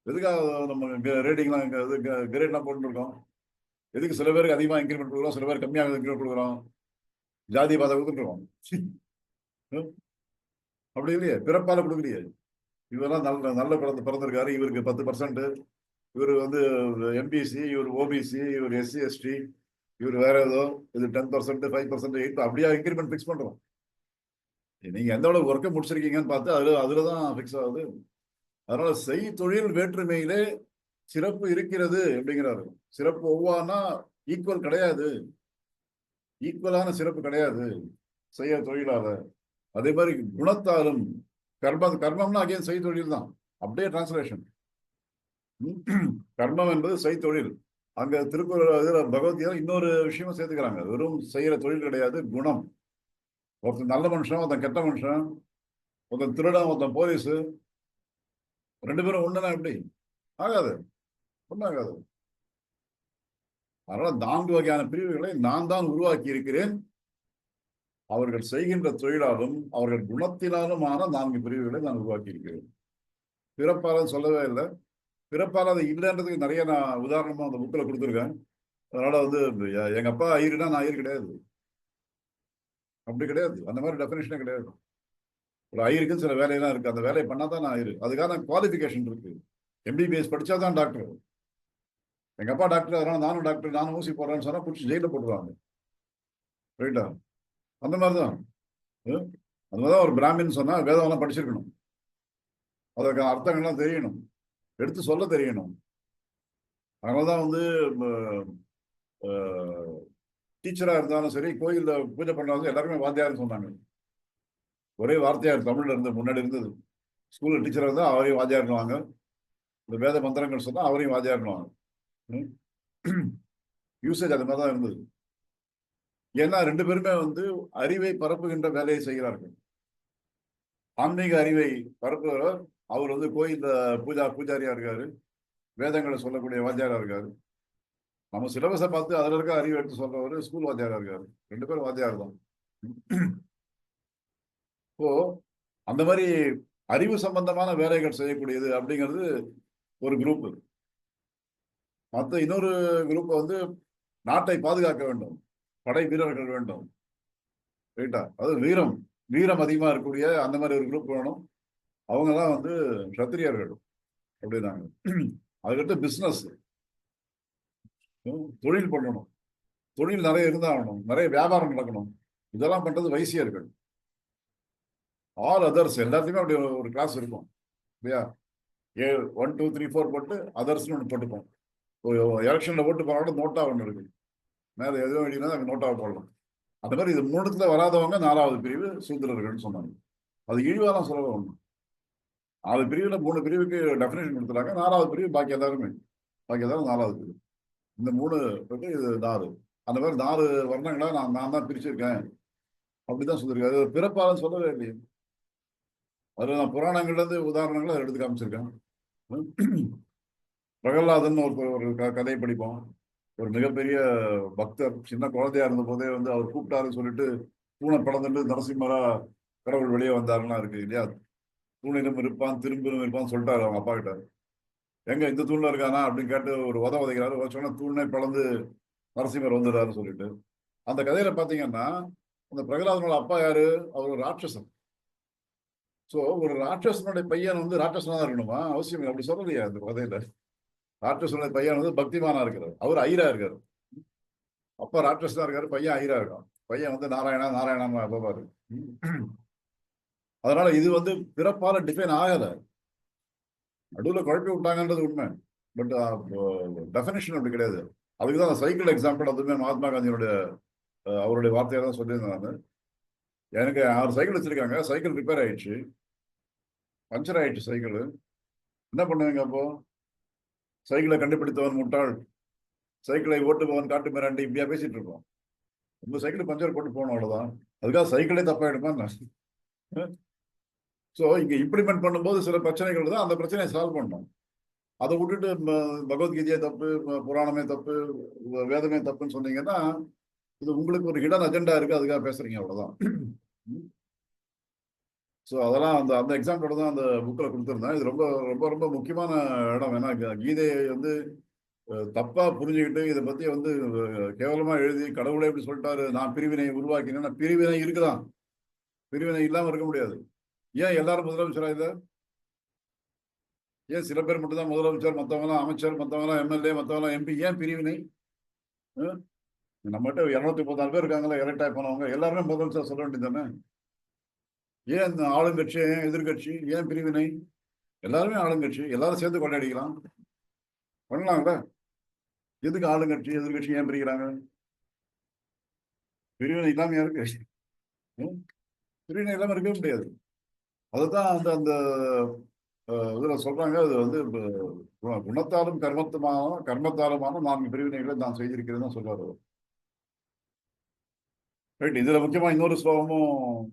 எதுக்காக நம்ம ரேட்டிங்லாம் கிரேட்லாம் போட்டுருக்கோம்? எதுக்கு சில பேருக்கு அதிகமாக இன்க்ரிமெண்ட் கொடுக்குறோம், சில பேர் கம்மியாக இன்க்ரிமெண்ட் கொடுக்குறோம்? ஜாதி பாதை கொடுத்துருக்கோம். அப்படி இல்லையே, பிறப்பால கொடுக்கலையே. இவரெல்லாம் நல்ல பிறந்திருக்காரு, இவருக்கு 10%, இவர் எம்பிசி, இவர் ஓபிசி, இவர் எஸ்சி எஸ்டி, இவர் வேற ஏதோ, இது 10%, 5%, 8%, அப்படியா இன்க்ரிமெண்ட் ஃபிக்ஸ் பண்றோம். நீங்க எந்த அளவுக்கு ஒர்க்கை முடிச்சிருக்கீங்கன்னு பார்த்து அதுலதான் ஃபிக்ஸ் ஆகுது. அதனால தொழில் வேற்றுமையிலே சிறப்பு இருக்கிறது அப்படிங்கிறாரு. சிறப்பு ஒவ்வானா ஈக்குவல் கிடையாது, ஈக்குவலான சிறப்பு கிடையாது செய்ய தொழிலால. அதே மாதிரி குணத்தாலும் கர்மம்னா அகைன் செய்தொழில் தான், அப்படியே டிரான்ஸ்லேஷன். கர்மம் என்பது செய்தொழில். அங்க திருக்குறள் பகவத்கீதை இன்னொரு விஷயமும் சேர்த்துக்கிறாங்க. வெறும் செய்யற தொழில் கிடையாது, குணம். ஒருத்தன் நல்ல மனுஷன், ஒருத்தன் கெட்ட மனுஷன், ஒருத்தன் திருடன், ஒருத்தன் போலீஸு, 2 பேரும் ஒண்ணுனா எப்படி ஆகாது? ஒன்றாகாது. அதனால 4 வகையான பிரிவுகளை நான் தான் உருவாக்கி இருக்கிறேன். அவர்கள் செய்கின்ற தொழிலாலும் அவர்கள் குணத்தினாலுமான 4 பிரிவுகளை நான் உருவாக்கி இருக்கிறேன். பிறப்பாளன் சொல்லவே இல்லை. பிறப்பால் அது இல்லைன்றதுக்கு நிறைய நான் உதாரணமா அந்த புக்கில் கொடுத்துருக்கேன். அதனால எங்க அப்பா ஐயருனா நான் ஐயர் கிடையாது, அப்படி கிடையாது. அந்த மாதிரி டெஃபினேஷனே கிடையாது. ஒரு ஐயருக்குன்னு சில வேலையெல்லாம் இருக்கு, அந்த வேலையை பண்ணாதான் நான் ஐயர். அதுக்கான குவாலிஃபிகேஷன் இருக்கு. எம்பிபிஎஸ் படிச்சாதான் டாக்டர். எங்க அப்பா டாக்டர், அதனால நானும் டாக்டர், நானும் ஊசி போடுறேன்னு சொன்னா பிடிச்சி ஜெயில போட்டுருவாங்க. ரைட்டா? அந்த மாதிரிதான். அந்த மாதிரிதான் ஒரு பிராமின் சொன்னா வேதம்லாம் படிச்சிருக்கணும், அதற்கு அர்த்தங்கள்லாம் தெரியணும், எடுத்து சொல்ல தெரியணும். அதனாலதான் டீச்சரா இருந்தாலும் சரி, கோயில்ல பூஜை பண்ணாலும் எல்லாருமே வாத்தியார்னு சொன்னாங்க. ஒரே வார்த்தையார் தமிழ்ல இருந்து முன்னாடி இருந்தது. ஸ்கூல்ல டீச்சரா இருந்தா அவரையும் வாத்தியார்னுவாங்க, இந்த வேத மந்திரங்கள் சொன்னா அவரையும் வாத்தியார்னுவாங்க. யூசேஜ் அது மாதிரிதான் இருந்தது. ஏன்னா 2 பேருமே அறிவை பரப்புகின்ற வேலையை செய்கிறார்கள். ஆன்மீக அறிவை பரப்புகிறவர் அவர் கோயில்ல பூஜாரியா இருக்காரு, வேதங்களை சொல்லக்கூடிய வாத்தியாரா இருக்காரு. நம்ம சிலபஸை பார்த்து அதில் இருக்க அறிவு எடுத்து சொல்றவர் ஸ்கூல் வாத்தியாரா இருக்காரு. 2 பேரும் வாத்தியார் தான். இப்போ அந்த மாதிரி அறிவு சம்பந்தமான வேலைகள் செய்யக்கூடியது அப்படிங்கிறது ஒரு குரூப். மற்ற இன்னொரு குரூப் வந்து நாட்டை பாதுகாக்க வேண்டும், படை வீரர்கள் வேண்டும், ரைட்டா? அது வீரம் அதிகமா இருக்கக்கூடிய அந்த மாதிரி ஒரு குரூப் வேணும். அவங்க தான் வந்து சத்திரியர்கள் அப்படின்னாங்க. அதுக்கடுத்து பிஸ்னஸ், தொழில் பண்ணணும், தொழில் நிறைய இருந்தாகணும், நிறைய வியாபாரம் நடக்கணும். இதெல்லாம் பண்றது வைசியர்கள். ஆல் அதர்ஸ் எல்லாத்தையுமே அப்படி ஒரு கிளாஸ் இருக்கும் இல்லையா? 1 2 3 4 போட்டு அதர்ஸ்னு ஒன்று போட்டுப்போம். எலெக்ஷன்ல ஓட்டு போனாலும் நோட்டா ஒன்று இருக்கு, மேலே எதுவும் எழுதினா அங்கே நோட்டாவை போடலாம். அந்த மாதிரி இது 3த்துல வராதவங்க 4வது பிரிவு சூத்திரர்கள்னு சொன்னாங்க. அது இழிவாலாம் சொல்லலாம். ஒன்று 4 பிரிவுல 3 பிரிவுக்கு டெஃபினேஷன் கொடுத்துறாங்க. 4வது பிரிவு பாக்கி எல்லாரும் 4வது பிரிவு. இந்த 3 இது 4. அந்த மாதிரி 4 வர்ணங்களா நான் தான் பிரிச்சிருக்கேன் அப்படிதான் சொல்லியிருக்காரு. பிறப்பாலும் சொல்லவே இல்லையே. அதில் நான் புராணங்கள்ல இருந்து உதாரணங்களை எடுத்து காமிச்சிருக்கேன். பிரகலாதன் ஒரு கதையை படிப்போம். ஒரு மிகப்பெரிய பக்தர், சின்ன குழந்தையா இருந்த போதே வந்து அவர் கூப்பிட்டாருன்னு சொல்லிட்டு தூணை படந்துட்டு நரசிம்மரா கடவுள் வெளியே வந்தாருலாம் இருக்கு இல்லையா? தூணிலும் இருப்பான் திரும்பிலும் இருப்பான்னு சொல்லிட்டாரு அவங்க அப்பா கிட்ட. எங்க இந்த தூண்ல இருக்கானா அப்படின்னு கேட்டு ஒரு உதைக்கிறாரு. சொன்ன தூணை பழந்து நரசிம்மர் வந்துடுறாருன்னு சொல்லிட்டு. அந்த கதையில பாத்தீங்கன்னா அந்த பிரகலாதனோட அப்பா யாரு? அவர் ஒரு ராட்சசன். ஸோ ஒரு ராட்சசனுடைய பையன் வந்து ராட்சசனா தான் இருக்கணுமா? அவசியம் இல்லை. அப்படி சொல்லலையா அந்த கதையில? ராட்சசனுடைய பையன் வந்து பக்திமானா இருக்கிறார், அவர் ஐரா இருக்காரு. அப்பா ராட்சசனா இருக்காரு, பையன் ஐரா இருக்கான். பையன் வந்து நாராயணா பாரு. அதனால இது வந்து பிறப்பால டிஃபைன் ஆகல, நடுவில் குழப்பி விட்டாங்கன்றது உண்மை. பட் டெஃபினேஷன் அப்படி கிடையாது. அதுக்குதான் சைக்கிள் எக்ஸாம்பிள் அதுவுமே மகாத்மா காந்தியோடைய அவருடைய வார்த்தையை தான் சொல்லியிருந்தேன் நான். எனக்கு 6 சைக்கிள் வச்சிருக்காங்க, சைக்கிள் ரிப்பேர் ஆயிடுச்சு, பஞ்சர் ஆயிடுச்சு சைக்கிள். என்ன பண்ணுவீங்க அப்போ? சைக்கிளை கண்டுபிடித்தவன் முட்டாள், சைக்கிளை ஓட்டுபவன் காட்டு மிராண்டி, இப்படியா பேசிட்டு இருக்கோம். உங்க சைக்கிள் பஞ்சர் போட்டு போகணும், அவ்வளவுதான். அதுக்காக சைக்கிளே தப்பாயிடுமா? ஸோ இங்க இம்ப்ளிமெண்ட் பண்ணும்போது சில பிரச்சனைகள் தான், அந்த பிரச்சனையை சால்வ் பண்ணணும். அதை விட்டுட்டு பகவத்கீதையே தப்பு, புராணமே தப்பு, வேதமே தப்புன்னு சொன்னீங்கன்னா இது உங்களுக்கு ஒரு ஹிடன் அஜெண்டா இருக்கு, அதுக்காக பேசுறீங்க, அவ்வளவுதான். ஸோ அதெல்லாம் அந்த எக்ஸாம்பிளோட தான் அந்த புக்கில் கொடுத்துருந்தேன். இது ரொம்ப ரொம்ப ரொம்ப முக்கியமான இடம். ஏன்னா கீதையை வந்து தப்பா புரிஞ்சுக்கிட்டு இதை பத்தி வந்து கேவலமா எழுதி கடவுளே எப்படி சொல்லிட்டாரு, நான் பிரிவினையை உருவாக்கினேன்னா பிரிவினை இருக்குதான், பிரிவினை இல்லாம இருக்க முடியாது. ஏன் எல்லாரும் முதலமைச்சரா இல்லை? ஏன் சில பேர் மட்டும்தான் முதலமைச்சர், மற்றவங்களாம் அமைச்சர், மற்றவங்களாம் எம்எல்ஏ, மற்றவங்களாம் எம்பி? ஏன் பிரிவினை? நம்மகிட்ட 234 பேர் இருக்காங்களா எலெக்ட் ஆகி போனவங்க, எல்லாருமே முதலமைச்சர் சொல்ல வேண்டியது தானே? ஏன் ஆளுங்கட்சி, ஏன் எதிர்கட்சி, ஏன் பிரிவினை? எல்லாருமே ஆளுங்கட்சி, எல்லாரும் சேர்ந்து கொண்டாடிக்கலாம், பண்ணலாம்ல. எதுக்கு ஆளுங்கட்சி எதிர்கட்சி ஏன் பிரிக்கிறாங்க? பிரிவினை இல்லாம இருக்கு, பிரிவினை இல்லாம இருக்கவே முடியாது. அதுதான் அந்த இதுல சொல்றாங்க. அது வந்து குணத்தாலும் கர்மத்தாலுமான 4 பிரிவினைகளை நான் செய்திருக்கிறேன்னு தான் சொல்றாரு. ரைட். இதுல முக்கியமா இன்னொரு ஸ்லோகமும்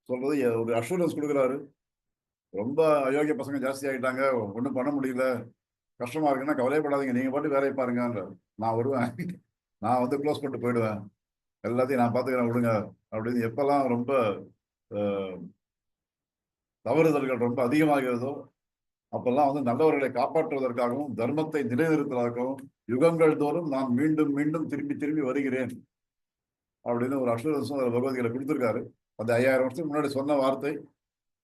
சொல்றது, ஒரு அஷூரன்ஸ் கொடுக்குறாரு. ரொம்ப அயோக்கிய பசங்க ஜாஸ்தி ஆகிட்டாங்க, ஒன்றும் பண்ண முடியல, கஷ்டமா இருக்குன்னா கவலைப்படாதீங்க, நீங்க பாட்டு வேலையை பாருங்கன்ற. நான் வருவேன், நான் வந்து க்ளோஸ் பண்ணிட்டு போயிடுவேன், எல்லாத்தையும் நான் பார்த்துக்கிறேன் விடுங்க அப்படின்னு. எப்பெல்லாம் ரொம்ப தவறுதல்கள் ரொம்ப அதிகமாகிறதோ அப்பெல்லாம் வந்து நல்லவர்களை காப்பாற்றுவதற்காகவும் தர்மத்தை நிலைநிறுத்துவதற்காகவும் யுகங்கள் தோறும் நான் மீண்டும் மீண்டும் திரும்பி திரும்பி வருகிறேன் அப்படின்னு ஒரு அஷூரன்ஸும் பகவத்கீதை கொடுத்துருக்காரு. அந்த 5000 வருஷத்துக்கு முன்னாடி சொன்ன வார்த்தை.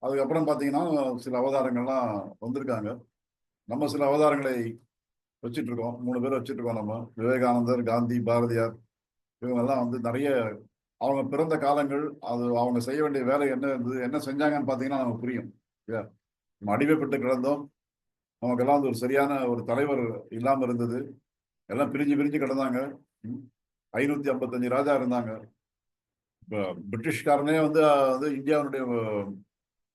அதுக்கப்புறம் பார்த்தீங்கன்னா சில அவதாரங்கள்லாம் வந்திருக்காங்க. நம்ம சில அவதாரங்களை வச்சுட்டு இருக்கோம், 3 பேர் வச்சுட்டு இருக்கோம். நம்ம விவேகானந்தர், காந்தி, பாரதியார், இவங்கெல்லாம் வந்து நிறைய அவங்க பிறந்த காலங்கள், அது அவங்க செய்ய வேண்டிய வேலை என்ன இருந்தது, என்ன செஞ்சாங்கன்னு பார்த்தீங்கன்னா நமக்கு புரியும். நம்ம அடிமைப்பட்டு கிடந்தோம், நமக்கெல்லாம் வந்து ஒரு சரியான ஒரு தலைவர் இல்லாமல் இருந்தது, எல்லாம் பிரிஞ்சு கிடந்தாங்க. 555 ராஜா இருந்தாங்க. பிரிட்டிஷ்காரனே வந்து இந்தியாவுடைய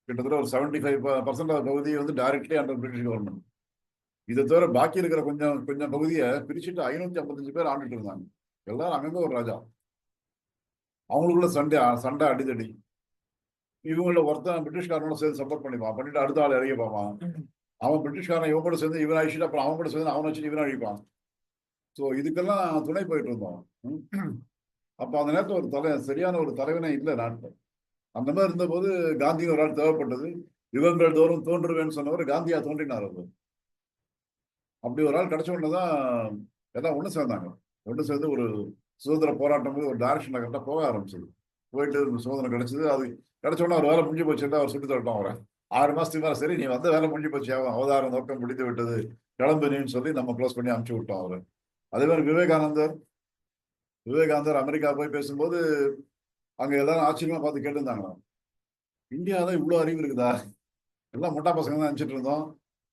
கிட்டத்தட்ட ஒரு 75% பகுதியை வந்து டைரக்ட்லி அண்டர் பிரிட்டிஷ் கவர்மெண்ட். இதை தவிர பாக்கி இருக்கிற கொஞ்சம் பகுதியை பிரிச்சுட்டு 555 பேர் ஆண்டுட்டு இருந்தாங்க. எல்லாரும் அங்கங்க ஒரு ராஜா, அவங்களுக்குள்ள சண்டை அடிதடி. இவங்கள ஒருத்தன் பிரிட்டிஷ்காரனோட சேர்ந்து சப்போர்ட் பண்ணிட்டு அடுத்த ஆள் இறங்கி பார்ப்பான். அவன் பிரிட்டிஷ்காரன் இவங்க கூட சேர்ந்து இவன் அழிச்சுட்டு அப்புறம் அவங்க கூட சேர்ந்து அவனை வச்சு இவன் அழிப்பான். ஸோ இதுக்கெல்லாம் துணை போயிட்டு இருந்தோம். அப்போ அந்த நேரத்தில் சரியான ஒரு தலைவனே இல்லை நாட்டில். அந்த மாதிரி இருந்தபோது காந்தின்னு ஒரு ஆள் தேவைப்பட்டது. யுகங்கள் தோறும் தோன்றுவேன்னு சொன்னவர் காந்தியா தோன்றினார். அவர் அப்படி ஒரு ஆள் கிடைச்ச உடனே தான் எல்லாம் ஒன்று சேர்ந்தாங்க. ஒன்று சேர்ந்து ஒரு சுதந்திர போராட்டம் ஒரு டைரக்ஷனில் கரெக்டாக போக ஆரம்பிச்சது. போயிட்டு சுதந்திரம் கிடைச்சது. அது கிடைச்ச உடனே அவர் வேலை முடிஞ்சு போச்சு. அவர் சுட்டு தரட்டும் அவரை 6 மாசத்துக்கு மேலே சரி நீ வந்த வேலை முடிஞ்சு போச்சு, அவதாரம் நோக்கம் முடித்து விட்டது, கிளம்புனின்னு சொல்லி நம்ம க்ளோஸ் பண்ணி அனுப்பிச்சு விட்டோம் அவரை. அதே மாதிரி விவேகானந்தர் அமெரிக்கா போய் பேசும்போது அங்க எல்லாரும் ஆச்சரியமா பார்த்து கேட்டுருந்தாங்க, இந்தியாவில் இவ்வளோ அறிவு இருக்குதா, எல்லாம் முட்டா பசங்க தான் நினைச்சிட்டு இருந்தோம்,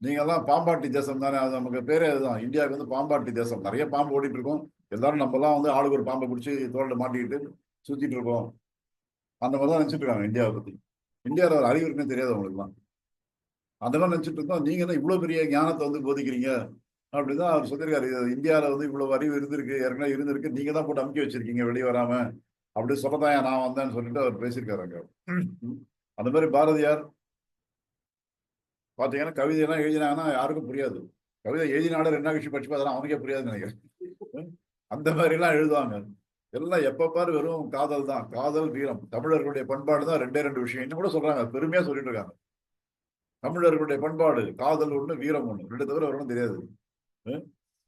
நீங்க எல்லாம் பாம்பாட்டி தேசம் தானே, அது நமக்கு பேரே அதுதான். இந்தியாவுக்கு வந்து பாம்பாட்டி தேசம், நிறைய பாம்பு ஓடிட்டு இருக்கோம், எல்லாரும் நம்ம எல்லாம் வந்து ஆளுக்கு ஒரு பாம்பை பிடிச்சி தோல்ல மாட்டிக்கிட்டு சுத்திட்டு இருக்கோம், அந்த மாதிரி தான் நினைச்சிட்டு இருக்காங்க இந்தியாவை பத்தி. இந்தியாவில் ஒரு அறிவு இருக்குன்னு தெரியாது அவங்களுக்குலாம். அந்த மாதிரி நினைச்சிட்டு இருந்தோம். நீங்க தான் இவ்வளவு பெரிய ஞானத்தை வந்து போதிக்கிறீங்க அப்படிதான் அவர் சொல்லியிருக்காரு. இந்தியாவில் வந்து இவ்வளவு அறிவு இருந்திருக்கு, ஏற்கனவே இருந்திருக்கு, நீங்க தான் போட்டு அமுக்கி வச்சிருக்கீங்க வெளியே வராம, அப்படி சொல்லதான் நான் வந்தேன்னு சொல்லிட்டு அவர் பேசியிருக்காரு அங்க. அந்த மாதிரி பாரதியார் பாத்தீங்கன்னா கவிதையெல்லாம் எழுதினாங்கன்னா யாருக்கும் புரியாது. கவிதை எழுதினாலும் 2 விஷயம் படிச்சு அதெல்லாம் அவனுக்கே புரியாதுன்னு நினைக்கிறேன். அந்த மாதிரி எல்லாம் எழுதுவாங்க. எல்லாம் எப்ப பாரு வெறும் காதல் தான், காதல் வீரம். தமிழர்களுடைய பண்பாடு தான் 2 விஷயம். இன்னும் கூட சொல்றாங்க, பெருமையா சொல்லிட்டு இருக்காங்க. தமிழர்களுடைய பண்பாடு காதல் ஒண்ணு, வீரம் ஒண்ணு, 2 தவிர ஒன்றும் தெரியாது.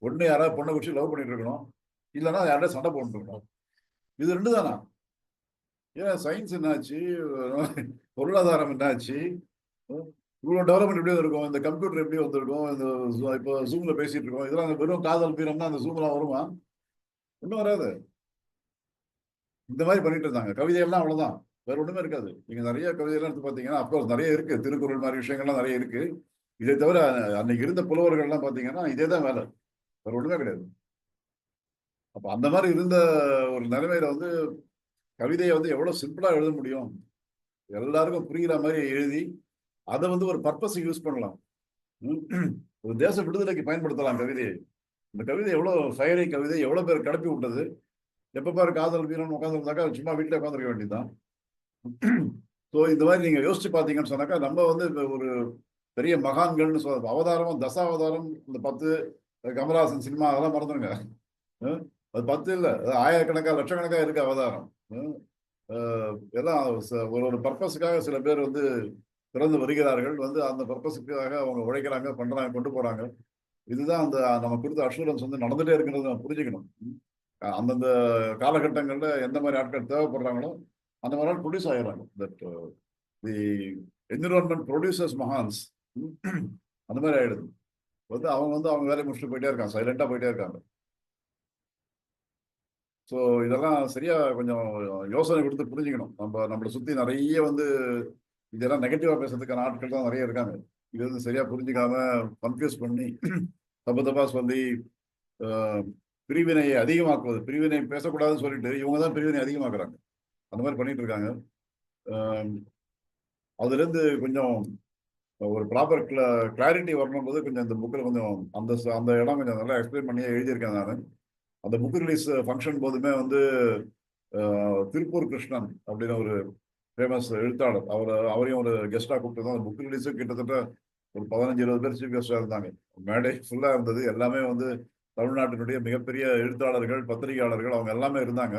ஒண்ணு யாராவது பொண்ணை குடிச்சு லவ் பண்ணிட்டு இருக்கணும், இல்லைன்னா யாராவது சண்டை போட்டு இருக்கணும். இது 2 தானா? ஏன் சயின்ஸ் என்னாச்சு, பொருளாதாரம் என்னாச்சு, இவ்வளவு டெவலப்மெண்ட் எப்படி இருக்கும், இந்த கம்ப்யூட்டர் எப்படி வந்திருக்கும், இந்த இப்போ ஜூம்ல பேசிட்டு இருக்கோம், இதெல்லாம் வெறும் காதல் வீரம்னா அந்த ஜூம்லாம் வருமா? ஒன்றும் வராது. இந்த மாதிரி பண்ணிட்டு இருந்தாங்க. கவிதையெல்லாம் அவ்வளவுதான், வேற ஒண்ணுமே இருக்காது. நீங்க நிறைய கவிதையெல்லாம் எடுத்து பாத்தீங்கன்னா அப்கோர்ஸ் நிறைய இருக்கு, திருக்குறள் மாதிரி விஷயங்கள்லாம் நிறைய இருக்கு. இதை தவிர அன்னைக்கு இருந்த புலவர்கள்லாம் பாத்தீங்கன்னா இதே தான் வேலை, வேற ஒண்ணுமே கிடையாது. அப்ப அந்த மாதிரி இருந்த ஒரு நிலைமையில வந்து கவிதையை வந்து எவ்வளவு சிம்பிளா எழுத முடியும், எல்லாருக்கும் புரிகிற மாதிரி எழுதி அதை வந்து ஒரு பர்பஸுக்கு யூஸ் பண்ணலாம், ஒரு தேச விடுதலைக்கு பயன்படுத்தலாம் கவிதையை. இந்த கவிதை எவ்வளவு ஃபயரி கவிதை, எவ்வளவு பேர் கிளப்பி விட்டது. எப்ப பாரு காதல் வீரன் உட்காந்துருந்தாக்கா சும்மா வீட்டில் உட்காந்துருக்க வேண்டியதுதான். ஸோ இந்த மாதிரி நீங்க யோசிச்சு பார்த்தீங்கன்னு சொன்னாக்கா நம்ம வந்து ஒரு பெரிய மகான்கள்னு சொல்றது, அவதாரம் தசாவதாரம், இந்த 10 கமலஹாசன் சினிமா அதெல்லாம் மறந்துருங்க. அது 10 இல்லை, அது ஆயிரக்கணக்காக லட்சக்கணக்காக இருக்கு அவதாரம். எல்லாம் ஒரு பர்பஸுக்காக சில பேர் வந்து பிறந்து வருகிறார்கள், வந்து அந்த பர்பஸுக்காக அவங்க உழைக்கிறாங்க, பண்றாங்க, கொண்டு போறாங்க. இதுதான் அந்த நம்ம கொடுத்த அஷூரன்ஸ் வந்து நடந்துட்டே இருக்கிறது நம்ம புரிஞ்சுக்கணும். அந்தந்த காலகட்டங்கள்ல எந்த மாதிரி ஆட்கள் தேவைப்படுறாங்களோ அந்த மாதிரி ப்ரொடியூஸ் ஆகிறாங்க. தட் தி என்விரான்மெண்ட் ப்ரொடியூசர்ஸ் மகான்ஸ், அந்த மாதிரி ஆயிடுது. வந்து அவங்க வேலையை முடிச்சுட்டு போயிட்டே இருக்காங்க, சைலண்டா போயிட்டே இருக்காங்க. ஸோ இதெல்லாம் சரியா கொஞ்சம் யோசனை கொடுத்து புரிஞ்சுக்கணும். நம்மளை சுத்தி நிறைய வந்து இதெல்லாம் நெகட்டிவா பேசுறதுக்கான ஆட்கள் தான் நிறைய இருக்காங்க. இது வந்து சரியா புரிஞ்சுக்காம கன்ஃபியூஸ் பண்ணி தப்பா சொல்லி பிரிவினையை அதிகமாக்குவது, பிரிவினை பேசக்கூடாதுன்னு சொல்லிட்டு இவங்க தான் பிரிவினை அதிகமாக்குறாங்க. அந்த மாதிரி பண்ணிட்டு இருக்காங்க. அதுல இருந்து கொஞ்சம் ஒரு ப்ராப்பர் கிளாரிட்டி வரணும் போது கொஞ்சம் இந்த புக்கில் கொஞ்சம் அந்த இடம் கொஞ்சம் நல்லா எக்ஸ்பிளைன் பண்ணி எழுதியிருக்கேன் நான். அந்த புக் ரிலீஸ் ஃபங்க்ஷன் போதுமே வந்து திருப்பூர் கிருஷ்ணன் அப்படின்னு ஒரு ஃபேமஸ் எழுத்தாளர், அவரையும் ஒரு கெஸ்டா கூப்பிட்டு தான் புக் ரிலீஸும் கிட்டத்தட்ட ஒரு 15-20 பேர் சீஃப் கெஸ்டா இருந்தாங்க. மேடை ஃபுல்லா இருந்தது. எல்லாமே வந்து தமிழ்நாட்டினுடைய மிகப்பெரிய எழுத்தாளர்கள், பத்திரிகையாளர்கள், அவங்க எல்லாமே இருந்தாங்க.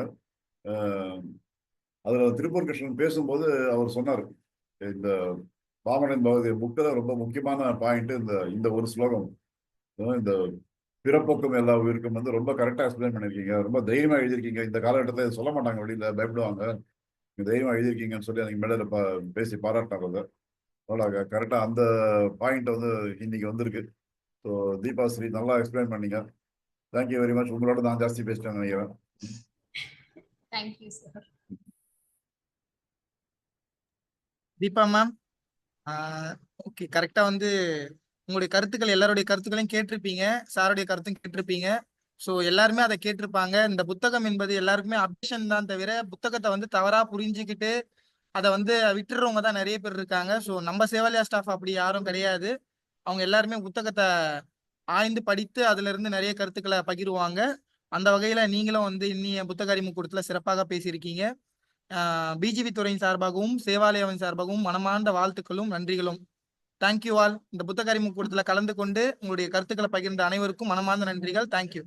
அதுல திருப்பூர் கிருஷ்ணன் பேசும்போது அவர் சொன்னார், இந்த பாமரன் பகவதி புக்கில் ரொம்ப முக்கியமான பாயிண்ட் இந்த ஒரு ஸ்லோகம், இந்த பிறப்போக்கும் எல்லா உயிருக்கும் வந்து ரொம்ப கரெக்டா எக்ஸ்பிளைன் பண்ணிருக்கீங்க, ரொம்ப தைரியமா எழுதியிருக்கீங்க. இந்த காலகட்டத்தில் சொல்ல மாட்டாங்க, வெளியில பயப்படுவாங்க, நீங்க தைரியமா எழுதியிருக்கீங்கன்னு சொல்லி எனக்கு மேடையில பேசி பாராட்டினாங்க. அவ்வளோ கரெக்டா அந்த பாயிண்ட் வந்து இன்னைக்கு வந்திருக்கு. ஸோ தீபா ஸ்ரீ நல்லா எக்ஸ்பிளைன் பண்ணீங்க. Thank you very much. உங்களோட நான் ஜாஸ்தி பேசிட்டேன்னு நினைக்கிறேன். Thank you sir. Deepa ma'am, okay, கரெக்டா வந்து உங்களுடைய கருத்துக்கள், எல்லாருடைய கருத்துக்களையும் கேட்டிருப்பீங்க, சாருடைய கருத்தும் கேட்டிருப்பீங்க. ஸோ எல்லாருமே அதை கேட்டிருப்பாங்க. இந்த புத்தகம் என்பது எல்லாருக்குமே அப்டேஷன் தான் தவிர புத்தகத்தை வந்து தவறா புரிஞ்சுக்கிட்டு அதை வந்து விட்டுறவங்க தான் நிறைய பேர் இருக்காங்க. ஸோ நம்ம சேவாலயா ஸ்டாஃப் அப்படி யாரும் கிடையாது. அவங்க எல்லாருமே புத்தகத்தை ஆய்ந்து படித்து அதுல இருந்து நிறைய கருத்துக்களை பகிர்வாங்க. அந்த வகையில நீங்களும் வந்து இன்னிய புத்தக அறிமுகத்துல சிறப்பாக பேசியிருக்கீங்க. பிஜிபி துறையின் சார்பாகவும் சேவாலயாவின் சார்பாகவும் மனமார்ந்த வாழ்த்துக்களும் நன்றிகளும். Thank you all. இந்த புத்தக அறிமுகத்துல கலந்து கொண்டு உங்களுடைய கருத்துக்களை பகிர்ந்த அனைவருக்கும் மனமார்ந்த நன்றிகள். தேங்க்யூ.